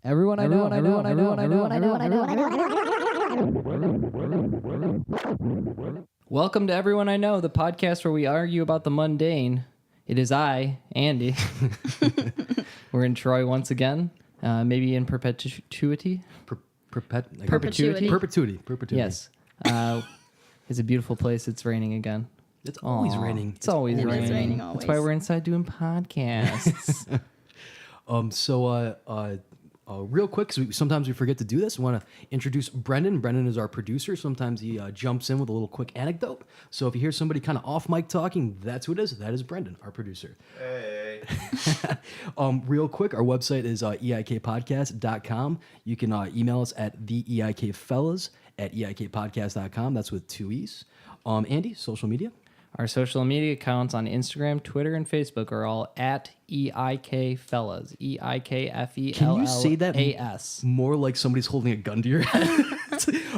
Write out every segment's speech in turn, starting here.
Everyone I know. Welcome to Everyone I Know, the podcast where we argue about the mundane. It is I, Andy. We're in Troy once again, maybe in perpetuity. Perpetuity. Yes. It's a beautiful place. It's raining again. It's always raining. It's always raining. Always. That's why we're inside doing podcasts. Real quick, because sometimes we forget to do this, I want to introduce Brendan. Brendan is our producer. Sometimes he jumps in with a little quick anecdote. So if you hear somebody kind of off mic talking, that's who it is. That is Brendan, our producer. Hey. Real quick, our website is eikpodcast.com. You can email us at theeikfellas@eikpodcast.com. That's with 2 E's. Andy, social media? Our social media accounts on Instagram, Twitter, and Facebook are all at EIKFellas. EIKFELLAS. Can you say that more like somebody's holding a gun to your head?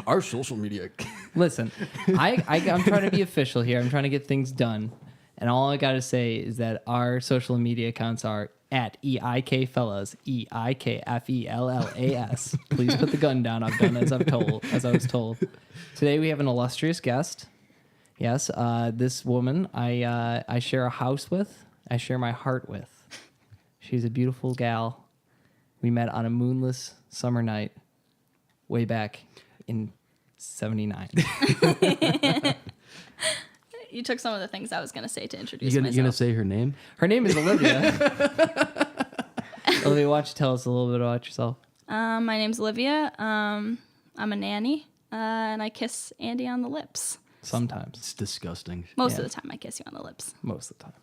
Our social media. Listen, I'm trying to be official here. I'm trying to get things done. And all I got to say is that our social media accounts are at EIKFellas, EIKFELLAS. Please put the gun down. I've done as I was told. Today we have an illustrious guest. Yes, this woman I share a house with. I share my heart with. She's a beautiful gal. We met on a moonless summer night way back in 79. You took some of the things I was going to say to introduce myself. You going to say her name? Her name is Olivia. Olivia, why don't you tell us a little bit about yourself? My name's Olivia. I'm a nanny, and I kiss Andy on the lips. Sometimes. It's disgusting. Most of the time, I kiss you on the lips. Most of the time.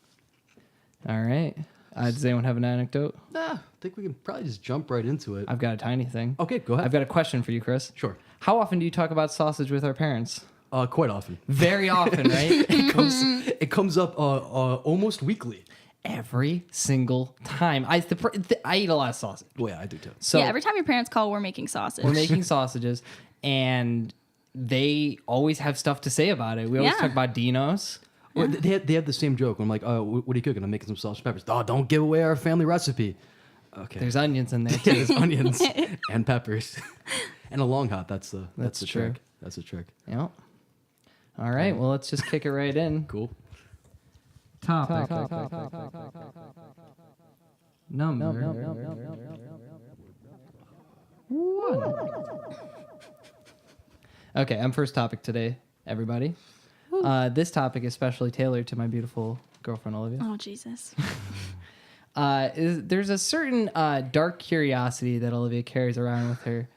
All right. Does anyone have an anecdote? I think we can probably just jump right into it. I've got a tiny thing. Okay, go ahead. I've got a question for you, Chris. Sure. How often do you talk about sausage with our parents? Quite often. Very often, right? It comes up almost weekly. Every single time. I eat a lot of sausage. Well, yeah, I do too. So yeah, every time your parents call, we're making sausage. we're making sausages, and they always have stuff to say about it. We always talk about Dinos. Well, they have the same joke. I'm like, what are you cooking? I'm making some sausage peppers. Oh, don't give away our family recipe. Okay. There's onions in there Yeah, too. there's onions and peppers and a long hot. That's the true. trick. That's the trick. Yep. All right. Well, let's just kick it right in. Cool. Topic. Number. One. Okay, I'm first topic today, everybody. This topic is specially tailored to my beautiful girlfriend, Olivia. Oh, Jesus. There's a certain dark curiosity that Olivia carries around with her,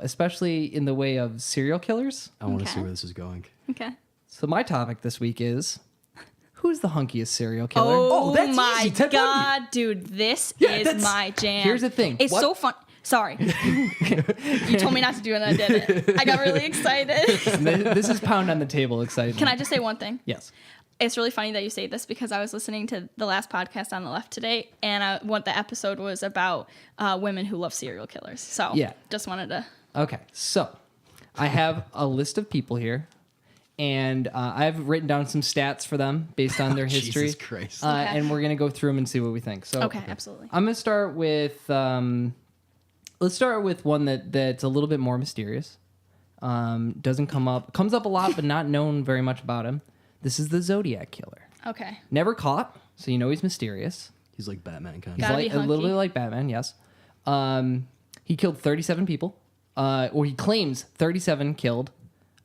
especially in the way of serial killers. I want to Okay. see where this is going. Okay. So my topic this week is, who's the hunkiest serial killer? Oh, that's my easy. Ted God, Bundy. dude. This Yeah, is that's- my jam. Here's the thing. It's What? so fun. Sorry. You told me not to do it and I did it. I got really excited. This is pound on the table excitement. Can I just say one thing? Yes. It's really funny that you say this because I was listening to the last podcast on the left today, and what the episode was about women who love serial killers. So Yeah. just wanted to. Okay, so I have a list of people here, and I've written down some stats for them based on their history. Jesus Christ. Okay. And we're gonna go through them and see what we think. So Okay, absolutely. I'm gonna start with let's start with one that's a little bit more mysterious. Doesn't comes up a lot, but not known very much about him. This is the Zodiac Killer. Okay. Never caught, so you know he's mysterious. He's like Batman kind He's of. Gotta like be a little hunky. bit like Batman, yes. He killed 37 people. Or he claims 37 killed.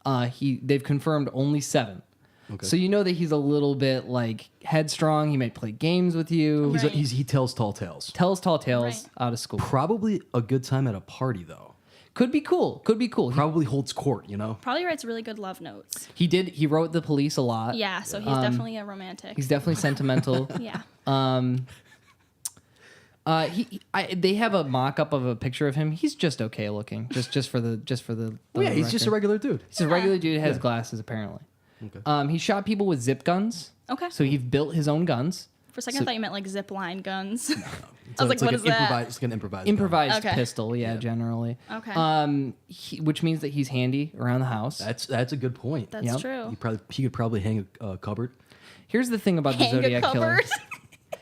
They've confirmed only 7. Okay. So you know that he's a little bit like headstrong. He might play games with you. Right. He tells tall tales. Tells tall tales Right. out of school. Probably a good time at a party though. Could be cool. Probably holds court, you know? Probably writes really good love notes. He wrote the police a lot. Yeah, so he's definitely a romantic. He's definitely sentimental. Yeah. They have a mock-up of a picture of him. He's just okay looking. Just for the. Oh, yeah, he's just a record. regular dude. He's a regular dude. Has glasses apparently. Okay. He shot people with zip guns. Okay. So he built his own guns. For a second, I thought you meant like zip line guns. It's I was like, what is that? It's like an improvised. Improvised Okay. pistol, generally. Okay. Which means that he's handy around the house. That's a good point. That's Yep. true. He could probably hang a cupboard. Here's the thing about the Hang a Zodiac Killer. cupboard.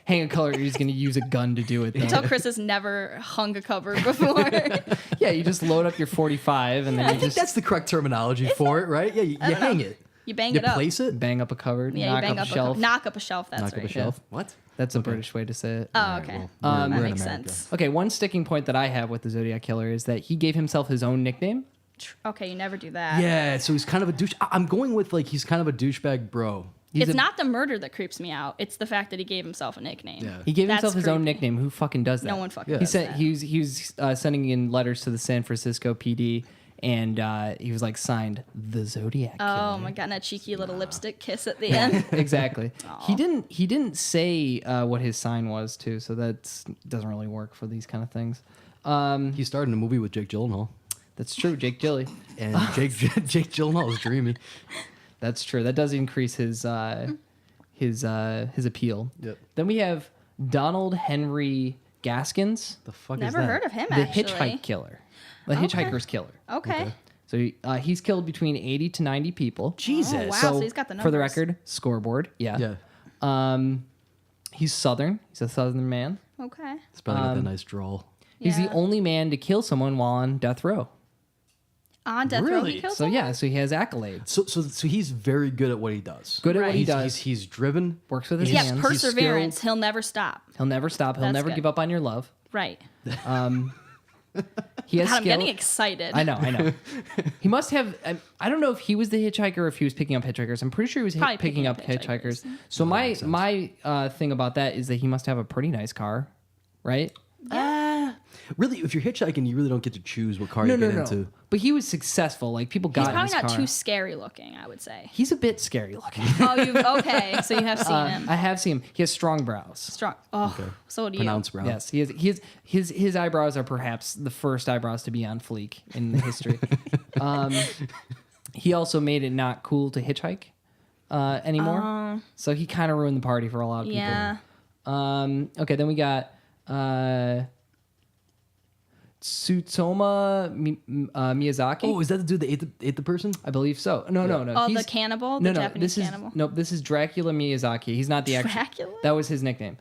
hang a color. You're just gonna use a gun to do it. Tell Though. Chris has never hung a cupboard before. Yeah, you just load up your 45 and then I you think just that's the correct terminology for it, right? Yeah, you hang it. You bang You it up. place it. bang up a cupboard, Yeah, knock you bang up up a shelf. knock up a shelf. That's Knock right. up a shelf. What? That's a British way to say it. Oh, okay. Well, that we're in makes America. sense. Okay, one sticking point that I have with the Zodiac Killer is that he gave himself his own nickname. Okay, you never do that. Yeah, so he's kind of a douche. I'm going with like he's kind of a douchebag bro. It's not the murder that creeps me out. It's the fact that he gave himself a nickname. Yeah. He gave That's himself his own creepy. nickname. Who fucking does that? No one fucking Yeah. He does sent. that. He was sending in letters to the San Francisco PD, and he was like signed the Zodiac Killer. Oh my god, and that cheeky little lipstick kiss at the end. Exactly. He didn't say what his sign was too, so that doesn't really work for these kind of things. He starred in a movie with Jake Gyllenhaal, That's true. Jake Gilly. and Jake Gyllenhaal is dreamy. That's true. That does increase his appeal. Yep. Then we have Donald Henry Gaskins, The fuck is Never that? heard of him the actually. hitchhike killer, the hitchhiker's killer. Okay. So he's killed between 80 to 90 people. Jesus. Oh, wow. So he's got the For the numbers. record, scoreboard. Yeah. Yeah. He's Southern. He's a Southern man. Okay. It's probably got that nice drawl. He's the Yeah. only man to kill someone while on death row. On death row, Really? he kills So someone? yeah, so he has accolades. So he's very good at what he does. Good at what he Right. does. He's driven. Works with his Yeah, hands. He's perseverance. skilled. He'll never stop. He'll never stop. He'll That's never good. give up on your love. Right. He has God, I'm skill. getting excited. I know. He must have. I don't know if he was the hitchhiker or if he was picking up hitchhikers. I'm pretty sure he was Probably picking up hitchhikers. So my thing about that is that he must have a pretty nice car, right? Really, if you're hitchhiking, you really don't get to choose what car you get into. But he was successful. Like people He's got in probably his not car. too scary looking, I would say. He's a bit scary looking. Okay, so you have seen him. I have seen him. He has strong brows. Strong. Oh, so do you. Pronounced brow. Yes, he has. His eyebrows are perhaps the first eyebrows to be on fleek in the history. He also made it not cool to hitchhike anymore. So he kind of ruined the party for a lot of people. Yeah. Okay, then we got Tsutsoma Miyazaki. Oh, is that the dude that ate the person? I believe so. No. Oh, the he's- cannibal? No, The no. Japanese This cannibal? is nope. This is Dracula Miyazaki. He's not the actual. Dracula? That was his nickname.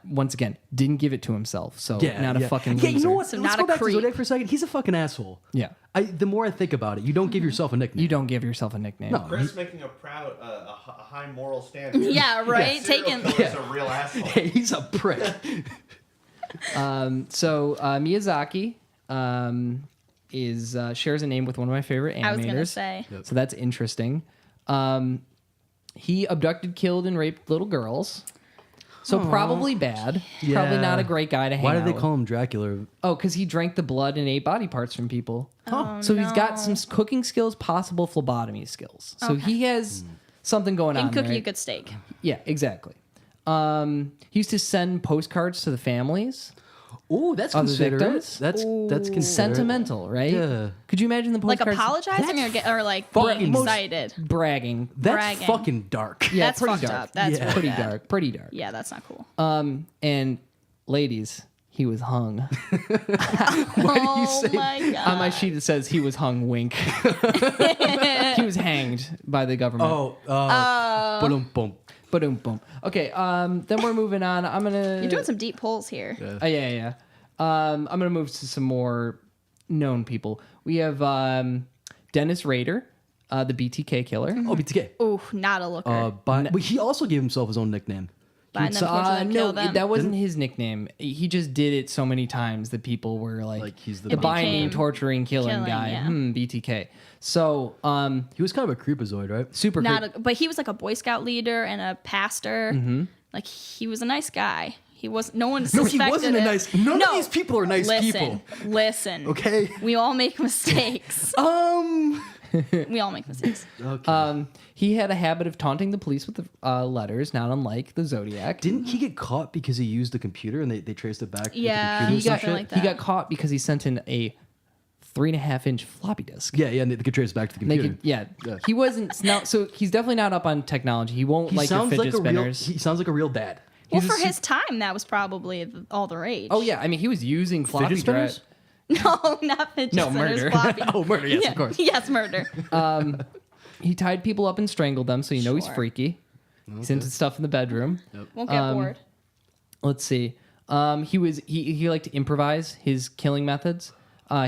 Once again, didn't give it to himself. So Yeah, not yeah. a fucking Yeah, loser. you know what? So Let's not go a back to creep. Zodiac for a second. He's a fucking asshole. Yeah. The more I think about it, you don't give yourself a nickname. You don't give yourself a nickname. No. Chris making a proud, a high moral standard. Yeah, right? Serial Taking. killer's a real asshole. Hey, he's a prick. So Miyazaki is shares a name with one of my favorite animators. I was going to say. So that's interesting. He abducted, killed, and raped little girls. So probably bad. Probably not a great guy to hang Why out did they with. call him Dracula? Oh, because he drank the blood and ate body parts from people. Oh, So he's got some cooking skills, possible phlebotomy skills. So he has something going He on. can cook right? you a good steak. Yeah, exactly. He used to send postcards to the families. Oh, that's Other considerate. victims? That's considerate. Sentimental, right? Yeah. Could you imagine the Like postcards? apologizing or like fucking being most- excited. bragging. That's bragging. fucking dark. Yeah, That's pretty fucked dark. up. That's Yeah. really Pretty bad. dark. Pretty dark. Yeah, that's not cool. And ladies, he was hung. Oh my god. On my sheet it says he was hung. Wink. He was hanged by the government. Boom, boom. Boom, boom. Okay. Then we're moving on. I'm gonna. You're doing some deep pulls here. Yeah. I'm gonna move to some more known people. We have Dennis Rader, the BTK killer. Oh, BTK. Ooh, not a looker. But he also gave himself his own nickname. Buying them torture them, no, kill them. that wasn't his nickname. He just did it so many times that people were like Like, he's the the It binding, became torturing, killing killing, guy. yeah. BTK. So, He was kind of a creepazoid, right? super But he was like a Boy Scout leader and a pastor. Mm-hmm. Like he was a nice guy. He was. No one No, suspected he wasn't a it. nice. None of these people are nice listen, people. Listen. Okay. We all make mistakes. We all make mistakes. Okay. He had a habit of taunting the police with the letters, not unlike the Zodiac. Didn't he get caught because he used the computer and they traced it back? Yeah, With the computer something and like shit? He that. got caught because he sent in a 3.5-inch floppy disk. Yeah, and they could trace it back to the They computer. could, yeah. Yeah. He wasn't. So he's definitely not up on technology. He won't He like your sounds fidget like a spinners. real. He sounds like a real dad. Well, He's a for his time, that was probably all the rage. Oh yeah, I mean he was using floppy Fidget spinners? drive. No, not fidget No, spinners, murder. floppy. Oh, murder! Yes, Yeah, of course. Yes, murder. He tied people up and strangled them, so you know he's Sure. freaky. He's into stuff in the bedroom. Won't get bored. let's see. He liked to improvise his killing methods.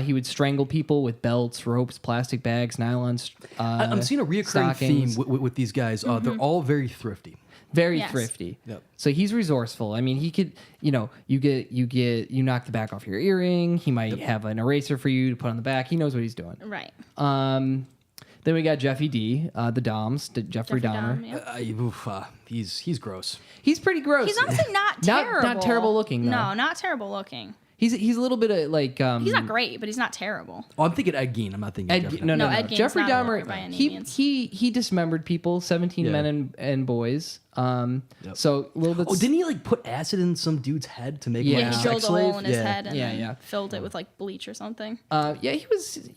He would strangle people with belts, ropes, plastic bags, nylons. I'm seeing a reoccurring theme stockings. with these guys. They're all very thrifty. Very Yes. thrifty. Yep. So he's resourceful. I mean, he could, you knock the back off your earring. He might have an eraser for you to put on the back. He knows what he's doing. Right. Then we got Jeffy D, the Doms, Jeffrey Dahmer. Dahmer, yeah. He's gross. He's pretty gross. He's honestly not terrible. Not terrible looking, though. No, not terrible looking. He's a little bit of like. He's not great, but he's not terrible. Oh, I'm thinking Ed Gein. I'm not thinking Jeffrey Dahmer. No, Ed Gein's Jeffrey not a looker Dahmer. by any He means. he dismembered people, 17 Yeah. men and boys. Yep. So a little bit. Oh, didn't he like put acid in some dude's head to make Yeah. him Yeah, like he a drilled sex a hole slave? in his Yeah. head and Yeah, then yeah. filled it with like bleach or something. Yeah, he was.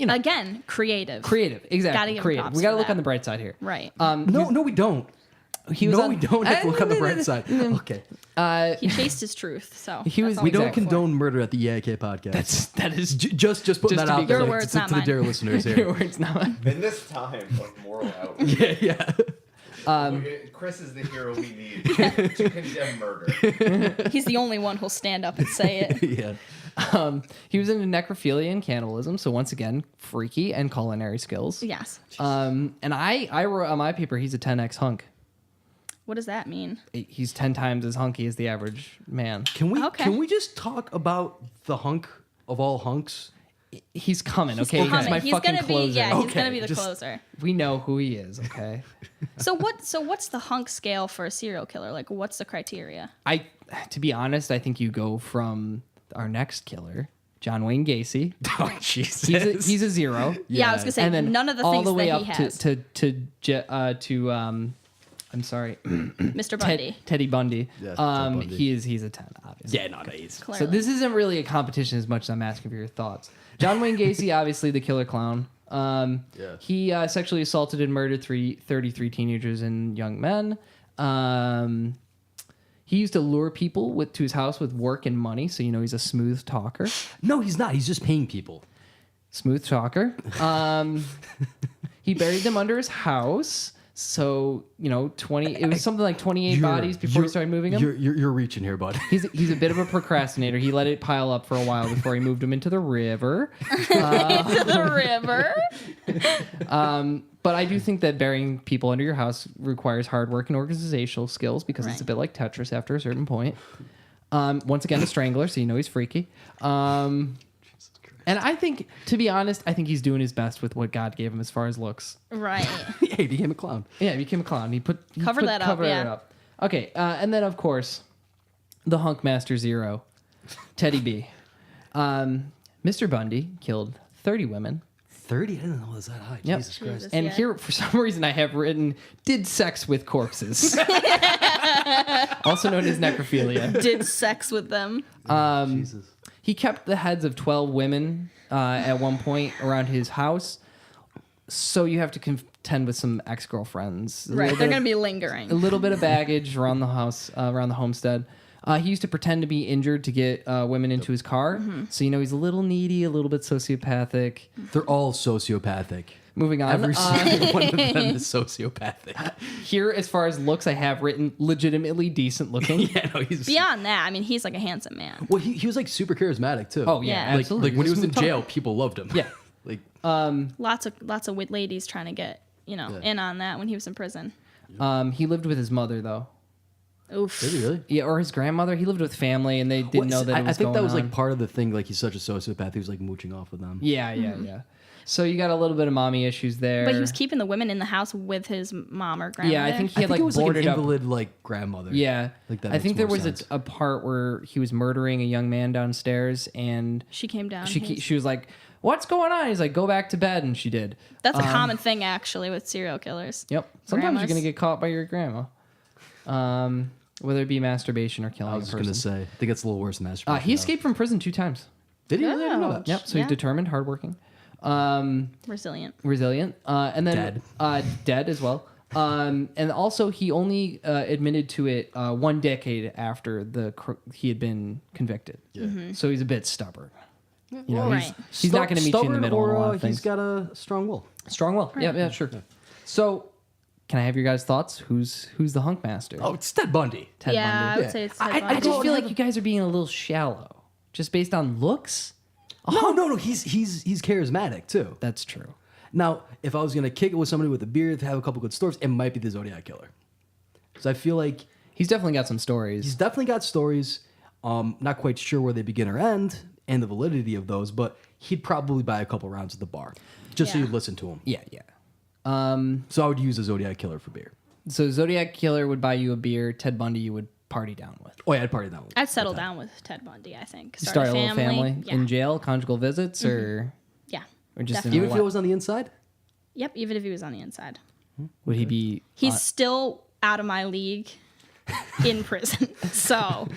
Again, creative. Creative, exactly. Gotta give him creative. props We got to for look that. on the bright side here. Right. No, we don't. He was no, on- we don't have to look on the bright side. Okay. He chased his truth. So He was- that's all We I'm don't going for. condone murder at the EIK podcast. That is Just putting Just that to out be there Your clear. words, to not the mine. dear listeners your here. words, not mine. In this time of moral outrage, yeah. Chris is the hero we need to condemn murder. He's the only one who'll stand up and say it. Yeah. He was into necrophilia and cannibalism, so once again, freaky and culinary skills. Yes. And I wrote on my paper he's a 10x hunk. What does that mean? He's 10 times as hunky as the average man. Can Okay. we just talk about the hunk of all hunks? He's coming, He's okay? He's coming. my He's fucking gonna closer. be he's Okay, gonna be the just- closer. We know who he is, okay? So what's the hunk scale for a serial killer? Like what's the criteria? To be honest, I think you go from our next killer, John Wayne Gacy. Oh Jesus. He's a 0. Yeah, I was gonna say And then none of the all things the way that up he has. to I'm sorry, Mr. Bundy. Teddy Bundy. Yeah, Ted Bundy. He's a 10, obviously. Yeah, no, he's Clearly. So this isn't really a competition as much as I'm asking for your thoughts. John Wayne Gacy, obviously the killer clown. Yeah. He sexually assaulted and murdered 33 teenagers and young men. He used to lure people to his house with work and money, so he's a smooth talker. No, he's not. He's just paying people. Smooth talker. He buried them under his house. So, 20. It was something like 28 bodies before he started moving them. You're reaching here, bud. He's a bit of a procrastinator. He let it pile up for a while before he moved them into the river. The river. But I do think that burying people under your house requires hard work and organizational skills because it's a Right. bit like Tetris after a certain point. Once again, a strangler, so he's freaky. And I think, to be honest, I think he's doing his best with what God gave him as far as looks. Right. Yeah, he became a clown. Yeah, he became a clown. He Covered that up, yeah. Okay, and then of course, the Hunk Master Zero, Teddy B. Mr. Bundy killed 30 women. 30? I didn't know it was that high. Yep. Jesus Christ. Jesus. And Yeah. here, for some reason, I have written, did sex with corpses. Also known as necrophilia. Did sex with them. Jesus. He kept the heads of 12 women at one point around his house. So you have to contend with some ex-girlfriends. Right. They're gonna be lingering. A little bit of baggage around the house, around the homestead. He used to pretend to be injured to get women into his car. Mm-hmm. So, he's a little needy, a little bit sociopathic. They're all sociopathic. Moving on. Every single one of them is sociopathic. Here, as far as looks, I have written legitimately decent looking. Yeah, no, he's... Beyond that, I mean, he's like a handsome man. Well, he was like super charismatic too. Oh, yeah, Yeah. absolutely. Like when he was in Smooth jail, talker. people loved him. Yeah. Like Lots of wit ladies trying to get in on that when he was in prison. He lived with his mother, though. Oof. did he really? Yeah, or his grandmother. He lived with family, and they didn't know that it was I think that going was like on. part of the thing. Like he's such a sociopath. He was like mooching off with them. Yeah. So you got a little bit of mommy issues there. But he was keeping the women in the house with his mom or grandmother. Yeah, I think he I had think like it was like an boarded up. invalid like grandmother. Yeah, Like, that I makes think there more was sense. a part where he was murdering a young man downstairs, and she came down. she was like, "What's going on?" He's like, "Go back to bed," and she did. That's a common thing actually with serial killers. Yep. Sometimes Grandmas. you're gonna get caught by your grandma, whether it be masturbation or killing I a was just person. gonna say. I think it's a little worse than masturbation. He though. escaped from prison 2 times. Did he? Really? I didn't know Oh. that. Yep. So Yeah. he's determined, hardworking, Resilient. resilient, and then dead as well. And also, he only admitted to it 1 decade after he had been convicted. Yeah. So he's a bit stubborn. Right. He's not going to meet you in the Stubborn, middle or on a lot of he's things. got a strong will. Strong will. Yeah, sure. So Can I have your guys' thoughts? Who's the hunk master? Oh, it's Ted Bundy. Ted yeah, I Bundy. would say it's Ted I Bundy. just feel like you guys are being a little shallow, just based on looks. No. He's charismatic too. That's true. Now, if I was gonna kick it with somebody with a beard, have a couple good stories, it might be the Zodiac Killer, because I feel like He's definitely got some stories. he's definitely got stories. Not quite sure where they begin or end, and the validity of those, but he'd probably buy a couple rounds at the bar just so Yeah. you'd listen to him. Yeah. So I would use a Zodiac Killer for beer. So Zodiac Killer would buy you a beer. Ted Bundy you would party down with. Oh yeah, I'd party that one. I'd settle down with Ted Bundy, I think. Start a little family Yeah. in jail, conjugal visits, or Yeah. just in Definitely. Even if it was on the inside. Yep, even if he was on the inside. would he be? He's still out of my league in prison. So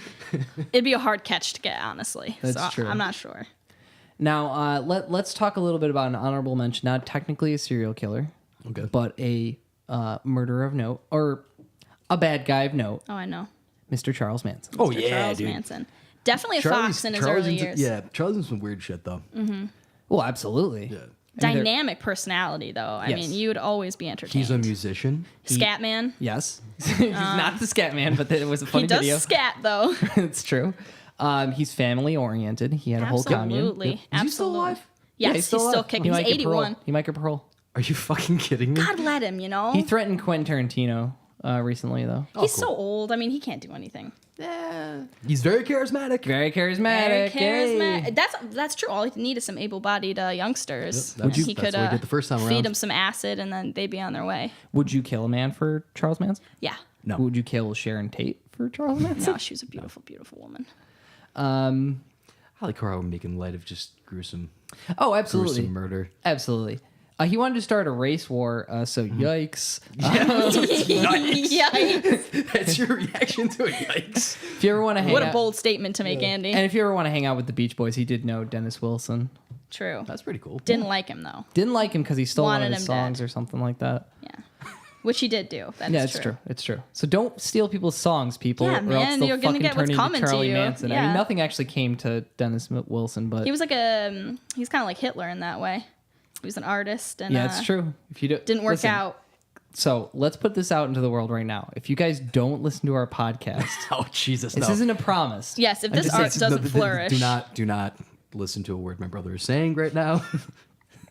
it'd be a hard catch to get, honestly. That's so true. I'm not sure. Now let's talk a little bit about an honorable mention. Not technically a serial killer, Okay. but a murderer of note or a bad guy of note, Oh, I know. Mr. Charles Manson. Oh Mr. yeah, Charles dude. Manson. Definitely a fox in his early years. Yeah, Charlie's in some weird shit though. Well, absolutely. Yeah. I mean, Dynamic personality, though. I Yes. mean, you would always be entertained. He's a musician. Scatman. Yes, he's not the scat man, but it was a funny He does video. scat, though. It's true. He's family oriented. He had a whole commune. Absolutely. Is he still Absolutely. alive? Yes, he's still alive. kicking. He He's might get parole. 81. He might get parole. Are you fucking kidding me? God let him, you know? He threatened Quentin Tarantino recently, though. He's so old. I mean, he can't do anything. He's very charismatic. Very charismatic. Very charismatic. Hey. That's true. All he need is some able-bodied youngsters. Yep, that's- he that's could what he did the first time feed around. him some acid, and then they'd be on their way. Would you kill a man for Charles Manson? Yeah. No. Would you kill Sharon Tate for Charles Manson? No, she was a beautiful, beautiful woman. I like how we're making light of just gruesome Absolutely. murder. Absolutely. He wanted to start a race war, so yikes. Yikes. That's your reaction to it. Yikes. If you ever want to hang What a out, bold statement to make, Andy. and if you ever want to hang out with the Beach Boys, he did know Dennis Wilson. True. That's pretty cool. Didn't like him, though. Didn't like him because he stole one Wanted of his him songs dead. or something like that. Yeah. Which he did do. That's Yeah, it's true. It's true. So don't steal people's songs, people. Yeah, or else man, they'll you're gonna fucking get what's turn coming into to Charlie you. Manson. I Yeah. mean, nothing actually came to Dennis Wilson, but He was like he's kind of like Hitler in that way. He was an artist, and yeah, it's true. If you didn't work listen, out. So let's put this out into the world right now. If you guys don't listen to our podcast, Oh Jesus! this no. isn't a promise. Yes, if I'm this just art saying- doesn't flourish. Do not listen to a word my brother is saying right now.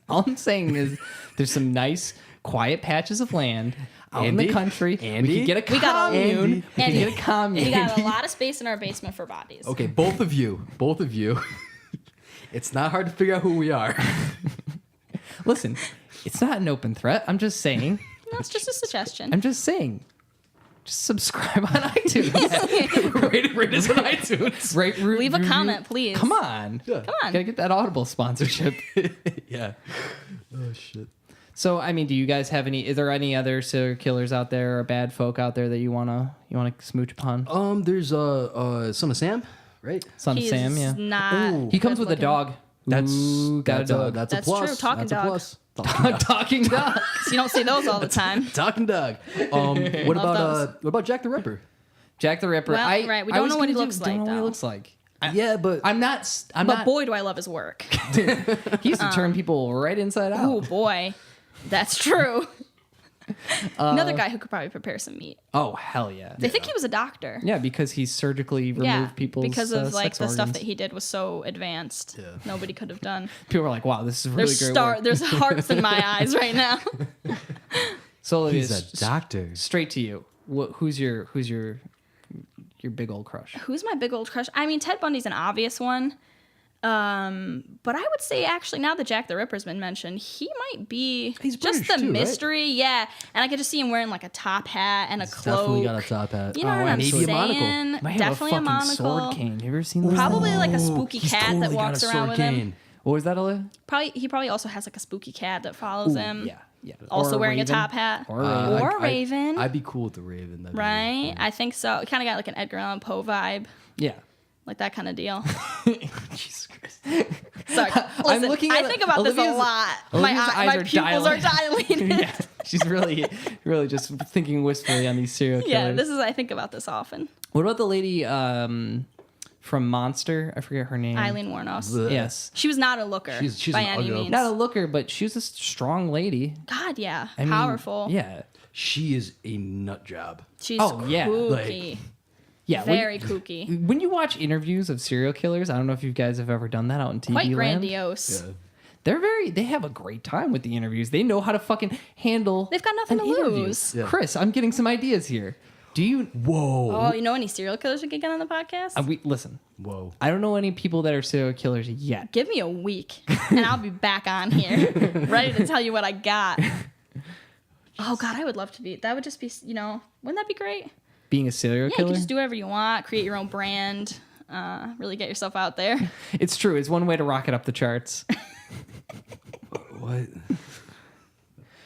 All I'm saying is there's some nice, quiet patches of land out in Andy? the country. We Andy? could get a We got a- commune. Andy? We could Andy, get a commune. We got a lot of space in our basement for bodies. Okay, both of you. It's not hard to figure out who we are. Listen, it's not an open threat. I'm just saying. That's just a suggestion. I'm just saying. Just subscribe on iTunes. rate us on iTunes. Leave a comment, please. Come on. Yeah. Come on. Gotta get that Audible sponsorship. Yeah. Oh shit. So, I mean, do you guys have any? Is there any other serial killers out there or bad folk out there that you wanna smooch upon? There's Son of Sam, right? Son of He's Sam, yeah. not. He comes with a good-looking. dog. That's Ooh, got a dog. That's a That's plus. true. Talking That's a dog. plus. Talking dog. You don't see those all the time. Talking dog. What about Jack the Ripper? Jack the Ripper. Well, right, we don't know what he looks like, Don't know what he though. looks like. Yeah, but I'm not. I'm But not. boy, do I love his work. He used to turn people right inside out. Oh boy, that's true. Another guy who could probably prepare some meat. Oh hell yeah. They think he was a doctor. Yeah, because he surgically removed Yeah, people's because of like sex the stuff organs. that he did was so advanced. Yeah. Nobody could have done. People were like, "Wow, this is really great work." There's hearts in my eyes right now. So Olivia, he's a doctor. Straight to you. Who's your big old crush? Who's my big old crush? I mean, Ted Bundy's an obvious one. But I would say actually now that Jack the Ripper's been mentioned, he might be He's just British the too, right? mystery, yeah. And I could just see him wearing like a top hat and a cloak. Definitely got a top hat. You know what I'm maybe a monocle. saying? Might have Definitely a a fucking sword monocle. cane. You ever seen those? Probably like a spooky He's cat totally that walks got a around sword with him. cane. What was that, Olivia? He probably also has like a spooky cat that follows him. Yeah, yeah. Also Or wearing a raven. top hat. Or a raven. Or a raven. I'd be cool with the Raven. That'd be Right? I think so. Kind of got like an Edgar Allan Poe vibe. Yeah. Like that kind of deal. Jesus Christ. Sorry. Listen, looking I at think about this a Olivia's- lot. Olivia's eyes My are pupils are dilated. Yeah. She's really just thinking wistfully on these serial killers. Yeah, I think about this often. What about the lady from Monster? I forget her name. Eileen Wuornos. Blech. Yes. She was not a looker She's by an any uggo. means. Not a looker, but she was a strong lady. God, yeah. I mean, Powerful. Yeah. she is a nut job. She's Oh, yeah. kooky. Yeah, Very kooky. When you watch interviews of serial killers, I don't know if you guys have ever done that out in TV Quite land. grandiose. Yeah. They have a great time with the interviews. They know how to fucking handle. They've got nothing an to interview. lose. Yeah. Chris, I'm getting some ideas here. Do you? Whoa. Oh, you know any serial killers we could get on the podcast? Listen. Whoa. I don't know any people that are serial killers yet. Give me a week, and I'll be back on here, ready to tell you what I got. Oh, God, I would love to be. That would just be, wouldn't that be great? Being a serial Yeah, you killer. can just do whatever you want, create your own brand, really get yourself out there. It's true. It's one way to rocket up the charts. What?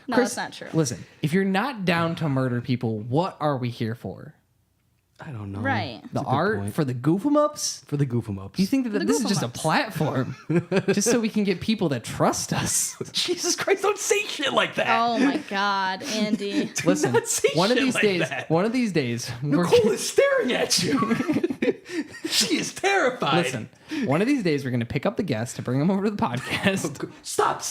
No, Chris, that's not true. Listen, if you're not down to murder people, what are we here for? I don't know. Right. The That's a good art point. for the goof 'em ups? For the goof 'em ups. Do you think that the this is goof 'em just a ups. platform, just so we can get people that trust us? Jesus Christ, don't say shit like that. Oh, my God, Andy. Listen, not say one of shit these like days, that. we're is staring at you. She is terrified. listen. One of these days, we're gonna pick up the guest to bring them over to the podcast. Stop.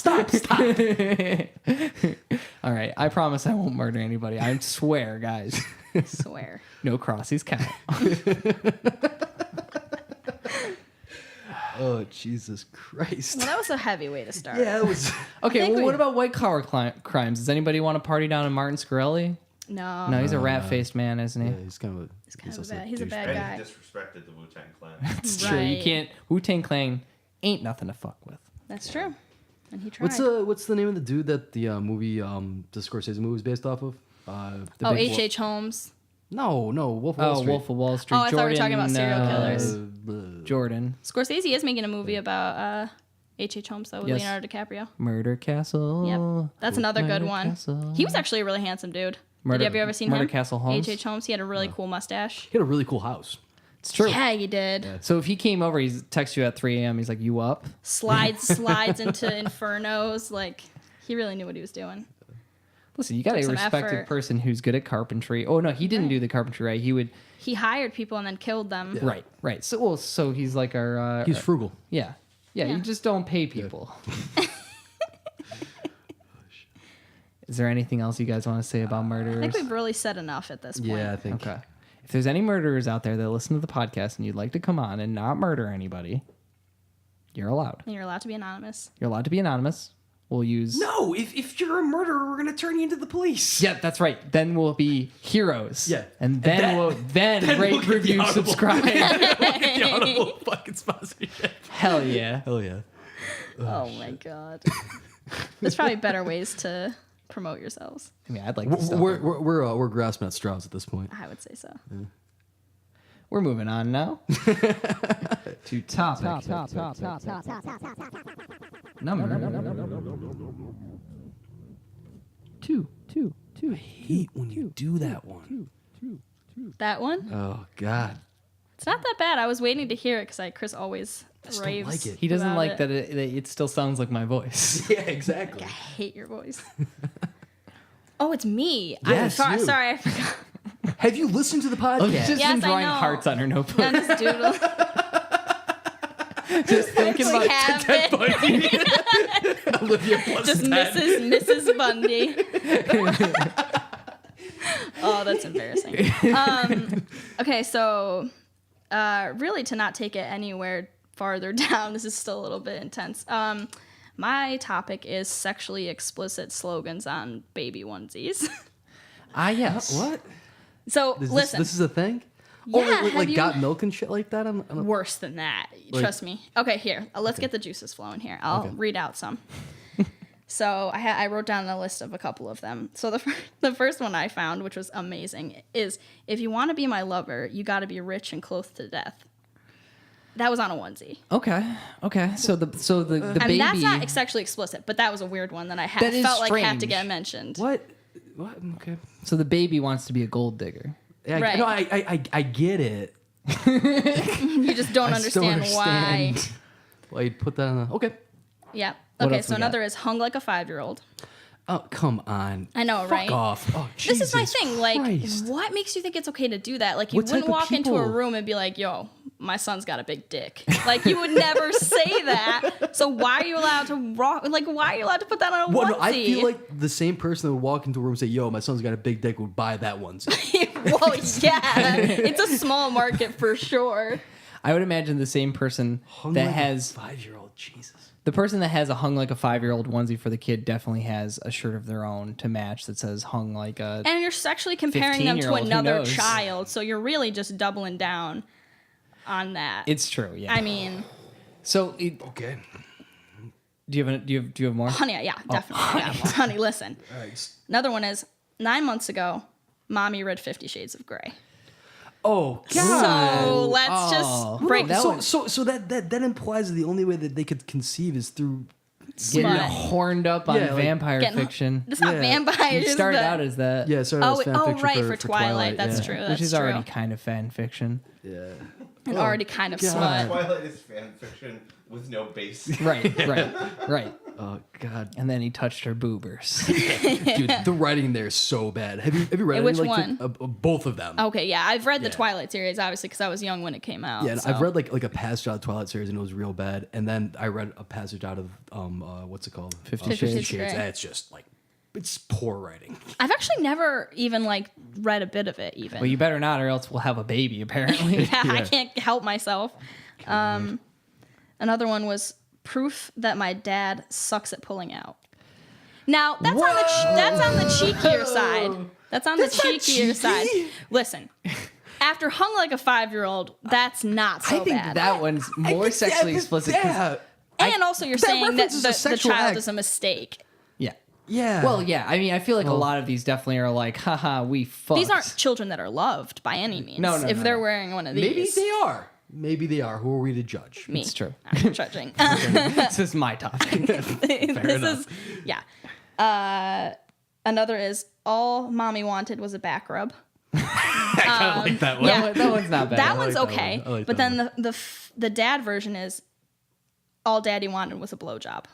All right, I promise I won't murder anybody. I swear, guys. I swear. No crossies count. Oh, Jesus Christ. Well, that was a heavy way to start. Yeah, it was. Okay, think well, we- what about white collar crimes? Does anybody want to party down in Martin Scarelli? No, No, he's a rat-faced man, isn't he? Yeah, he's kind of a. he's kind of also bad. He's a bad And guy. he disrespected the Wu-Tang Clan. It's true. You Right. can't. Wu-Tang Clan ain't nothing to fuck with. That's true. And he tried. What's the name of the dude that the movie the Scorsese movie was based off of? The Oh, big- H.H. Holmes. No, Wolf of Wall Oh, Street. Wolf of Wall Street. Oh, I thought we were talking about serial killers. Jordan. Scorsese is making a movie about H.H. Holmes, though, with Yes. Leonardo DiCaprio. Murder Castle. Yep. That's another good Murder one. Castle. He was actually a really handsome dude. Have you ever seen Murder him? Castle Holmes. H.H. Holmes. He had a really cool mustache. He had a really cool house. It's true. Yeah, he did. So if he came over, he texts you at 3 a.m. He's like, "You up?" Slides into infernos. Like, he really knew what he was doing. Listen, you got a Took some respected effort. person who's good at carpentry. Oh no, he didn't do the carpentry right. He would. He hired people and then killed them. Right. So he's like our. He's frugal. Yeah. Yeah. You just don't pay people. Is there anything else you guys want to say about I murderers? think we've really said enough at this point. Yeah, I think. Okay. If there's any murderers out there that listen to the podcast and you'd like to come on and not murder anybody, you're allowed. And you're allowed to be anonymous. You're allowed to be anonymous. We'll use. No, if you're a murderer, we're gonna turn you into the police. Yeah, that's right. Then we'll be heroes. Yeah. And then And we'll then rate, we'll get the review, Audible. subscribe. The Audible fucking sponsorship. Hell yeah. Hell yeah. Oh my God. There's probably better ways to promote yourselves. I mean, I'd like to stop. We're grasping at straws at this point. I would say so. We're moving on now to topic number two. I hate when you do that one. That one? Oh God. It's not that bad. I was waiting to hear it because Chris always just don't raves. like it. He doesn't about like it. that it still sounds like my voice. Yeah, exactly. I hate your voice. Oh, it's me. Yes, I'm you. sorry, I forgot. Have you listened to the She's podcast? just Yes, been I drawing know. hearts on her notebook. None is doodle. Just thinking We about have Ted it. Bundy. Olivia plus Just 10. Mrs. Bundy. Oh, that's embarrassing. Okay, so really to not take it anywhere farther down, this is still a little bit intense. My topic is sexually explicit slogans on baby onesies. Yes. What? So This is a thing? Yeah, like have you- got milk and shit like that? I'm worse than that. Trust me. Okay, here. Let's get the juices flowing here. I'll read out some. So I wrote down a list of a couple of them. So the first one I found, which was amazing, is if you want to be my lover, you got to be rich and clothed to death. That was on a onesie. Okay. So the I baby. mean, that's not sexually explicit, but that was a weird one that I That is felt like had to strange. get mentioned. What? Okay. So the baby wants to be a gold digger. Yeah, Right. No, I get it. You just don't I still understand why. understand why you'd put that on the... Okay. Yeah. What Okay, else so we got? another is hung like a 5-year-old. Oh, come on. I know, Fuck right? off. Oh, This is my Jesus thing. Like, Christ. what makes you think it's okay to do that? Like, you What wouldn't type of walk into a people? room and be like, yo, my son's got a big dick. Like, you would never say that. So why are you allowed to why are you allowed to put that on a Well, onesie? no, I feel like the same person that would walk into a room and say, "Yo, my son's got a big dick," would buy that onesie. Well, yeah, it's a small market for sure. I would imagine the same person Hung that like has a 5-year-old. Jesus. the person that has a hung like a 5-year-old onesie for the kid definitely has a shirt of their own to match that says hung like a. And you're sexually comparing them to 15-year-old, who another knows? child, so you're really just doubling down on that. It's true. Yeah. I mean, So Okay. do you have more? honey, yeah, definitely. I got more. Honey, listen. All right. Another one is 9 months ago, Mommy read 50 Shades of Grey. Oh God. So let's just break that So, one- so that implies that the only way that they could conceive is through. Getting smut. horned up on Yeah, like vampire Getting- fiction. It's not Yeah. vampires. It started but- out as that. Yeah, sorry. Oh, right, for Twilight. That's yeah. true. That's which is true. already kind of fan fiction. Yeah. And already kind of God. smut. Twilight is fan fiction with no base. Right. Oh God. And then he touched her boobers. Dude, the writing there is so bad. Have you read Which any, like, one? both of them? Okay, yeah, I've read the Yeah. Twilight series, obviously, because I was young when it came out. Yeah, and so. I've read like a passage out of the Twilight series and it was real bad. And then I read a passage out of what's it called? 50 Shades of Grey. And it's just like it's poor writing. I've actually never even like read a bit of it. Even Well, you better not, or else we'll have a baby. Apparently. yeah, I can't help myself. Another one was Proof That My Dad Sucks at Pulling Out. Now that's on the cheekier side. That's on That's the not cheekier side. cheeky. Listen, after Hung Like a 5-year-old, that's not so I think bad. that one's more sexually explicit. 'cause- Yeah. and also, you're that saying that reference is a the sexual child act. is a mistake. Yeah. Yeah. Well, yeah. I mean, I feel like a lot of these definitely are like, haha, we fucked. These aren't children that are loved by any means. No, if no, they're no. wearing one of these, maybe they are. Maybe they are. Who are we to judge? Me. It's true. I'm judging. This is my topic. Is yeah. Another is All Mommy Wanted Was a Back Rub. I kind of like that one. Yeah. That one's not bad. That I one's like that okay. one. I like But that then the dad version is All Daddy Wanted Was a Blowjob.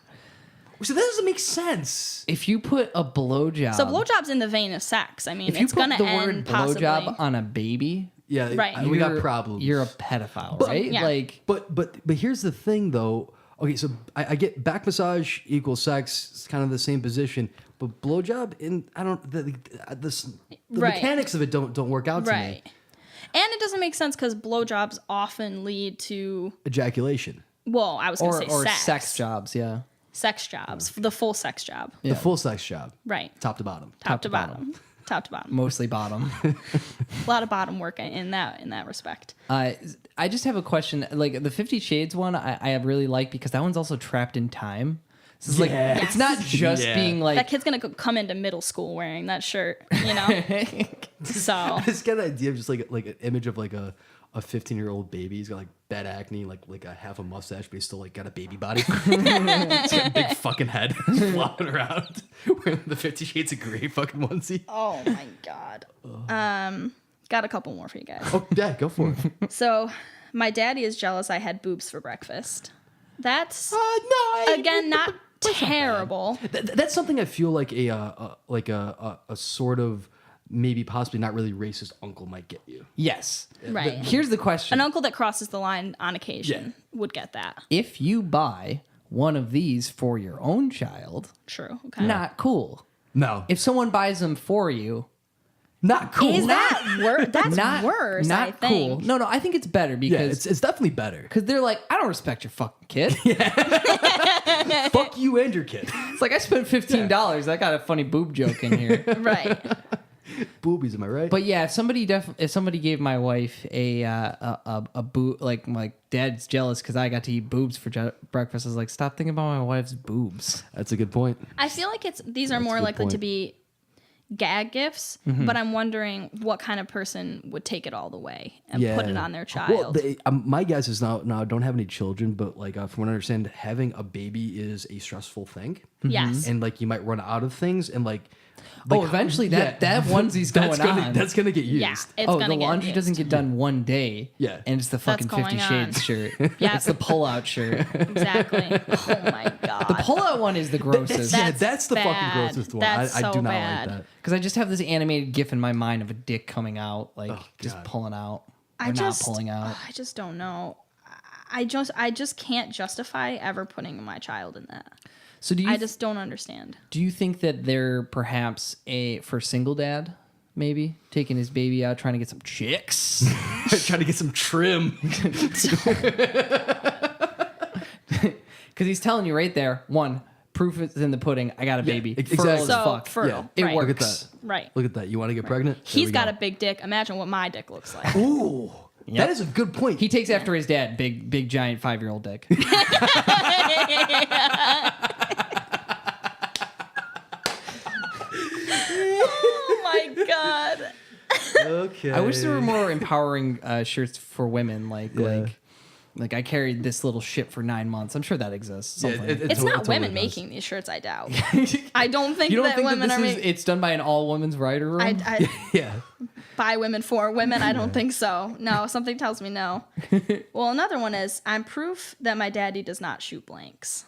So that doesn't make sense. If you put a blowjob, So blowjob's in the vein of sex. I mean, if you it's put gonna the end word possibly. blowjob on a baby, Yeah. Right. We got you're- problems. You're a pedophile, But- right? Yeah. Like, But here's the thing, though. Okay, so I get back massage equals sex. It's kind of the same position. But blowjob, I don't. The Right. mechanics of it don't work out to Right. me. And it doesn't make sense because blowjobs often lead to, Ejaculation. well, I was going to say or sex. sex jobs, yeah. Sex jobs. The full sex job. Yeah. The full sex job. Right. Top to bottom. Top to bottom. Top to bottom. Mostly bottom. A lot of bottom work in that respect. I just have a question. Like the 50 Shades one, I really like because that one's also trapped in time. So it's like it's not just Yeah. being like That kid's gonna come into middle school wearing that shirt, you know. So I just get an idea of just like an image of like a 15-year-old baby. He's got like bad acne, like a half a mustache, but he's still like got a baby body. He's got a big fucking head flopping around wearing the 50 Shades of Grey fucking onesie. oh my god. Got a couple more for you guys. Oh yeah, go for it. So my daddy is jealous I had boobs for breakfast. That's No, again not terrible. That's something I feel like a sort of maybe possibly not really racist uncle might get you. yes. Right. Here's the question. An uncle that crosses the line on occasion would get that. If you buy one of these for your own child, True. Okay. not cool. No, If someone buys them for you, not cool. Is that worse? That's not worse. Not I think. cool. No, I think it's better Yeah, because it's definitely better. they're like, I don't respect your fucking kid. Fuck you and your kid. It's like I spent $15. I got a funny boob joke in here. Right. Boobies, am I right? But yeah, if somebody gave my wife a boob, like my dad's jealous because I got to eat boobs for breakfast. I was like, stop thinking about my wife's boobs. That's a good point. I feel like these are That's a more good likely to point. be gag gifts, but I'm wondering what kind of person would take it all the way and put it on their child. Well, my guess is now I don't have any children, but like from what I understand, having a baby is a stressful thing. Yes. And like you might run out of things, and like Eventually that onesie's going on. That's gonna get used. Yeah. It's the gonna get laundry used. doesn't get done one day. Yeah. And it's the fucking going 50 on. Shades shirt. Yeah. It's the pull-out shirt. Exactly. Oh my god. The pull-out one is the grossest. That's the fucking bad. grossest one. That's I so do not bad. like that. Because I just have this animated gif in my mind of a dick coming out, like just God. pulling out. or not pulling out? I just don't know. I just can't justify ever putting my child in that. So I just don't understand. Do you think that they're perhaps for single dad, maybe taking his baby out, trying to get some chicks, Trying to get some trim. because he's telling you right there, one, proof is in the pudding. I got a baby. exactly. Fertile as So fuck. fertile. It right. works. Look at that. Right. Look at that. You want to get pregnant? There He's we got go. a big dick. Imagine what my dick looks like. Ooh. That is a good point. He takes after his dad, big giant 5-year-old dick. Oh my god. Okay. I wish there were more empowering shirts for women, like I carried this little shit for 9 months. I'm sure that exists. Yeah, Something. It's not totally women does. making these shirts, I doubt. I don't think You don't that think women that are this is? making It's done by an all women's writer room. Yeah. by women for women. I don't think so. No, something tells me no. Well, another one is I'm proof that my daddy does not shoot blanks.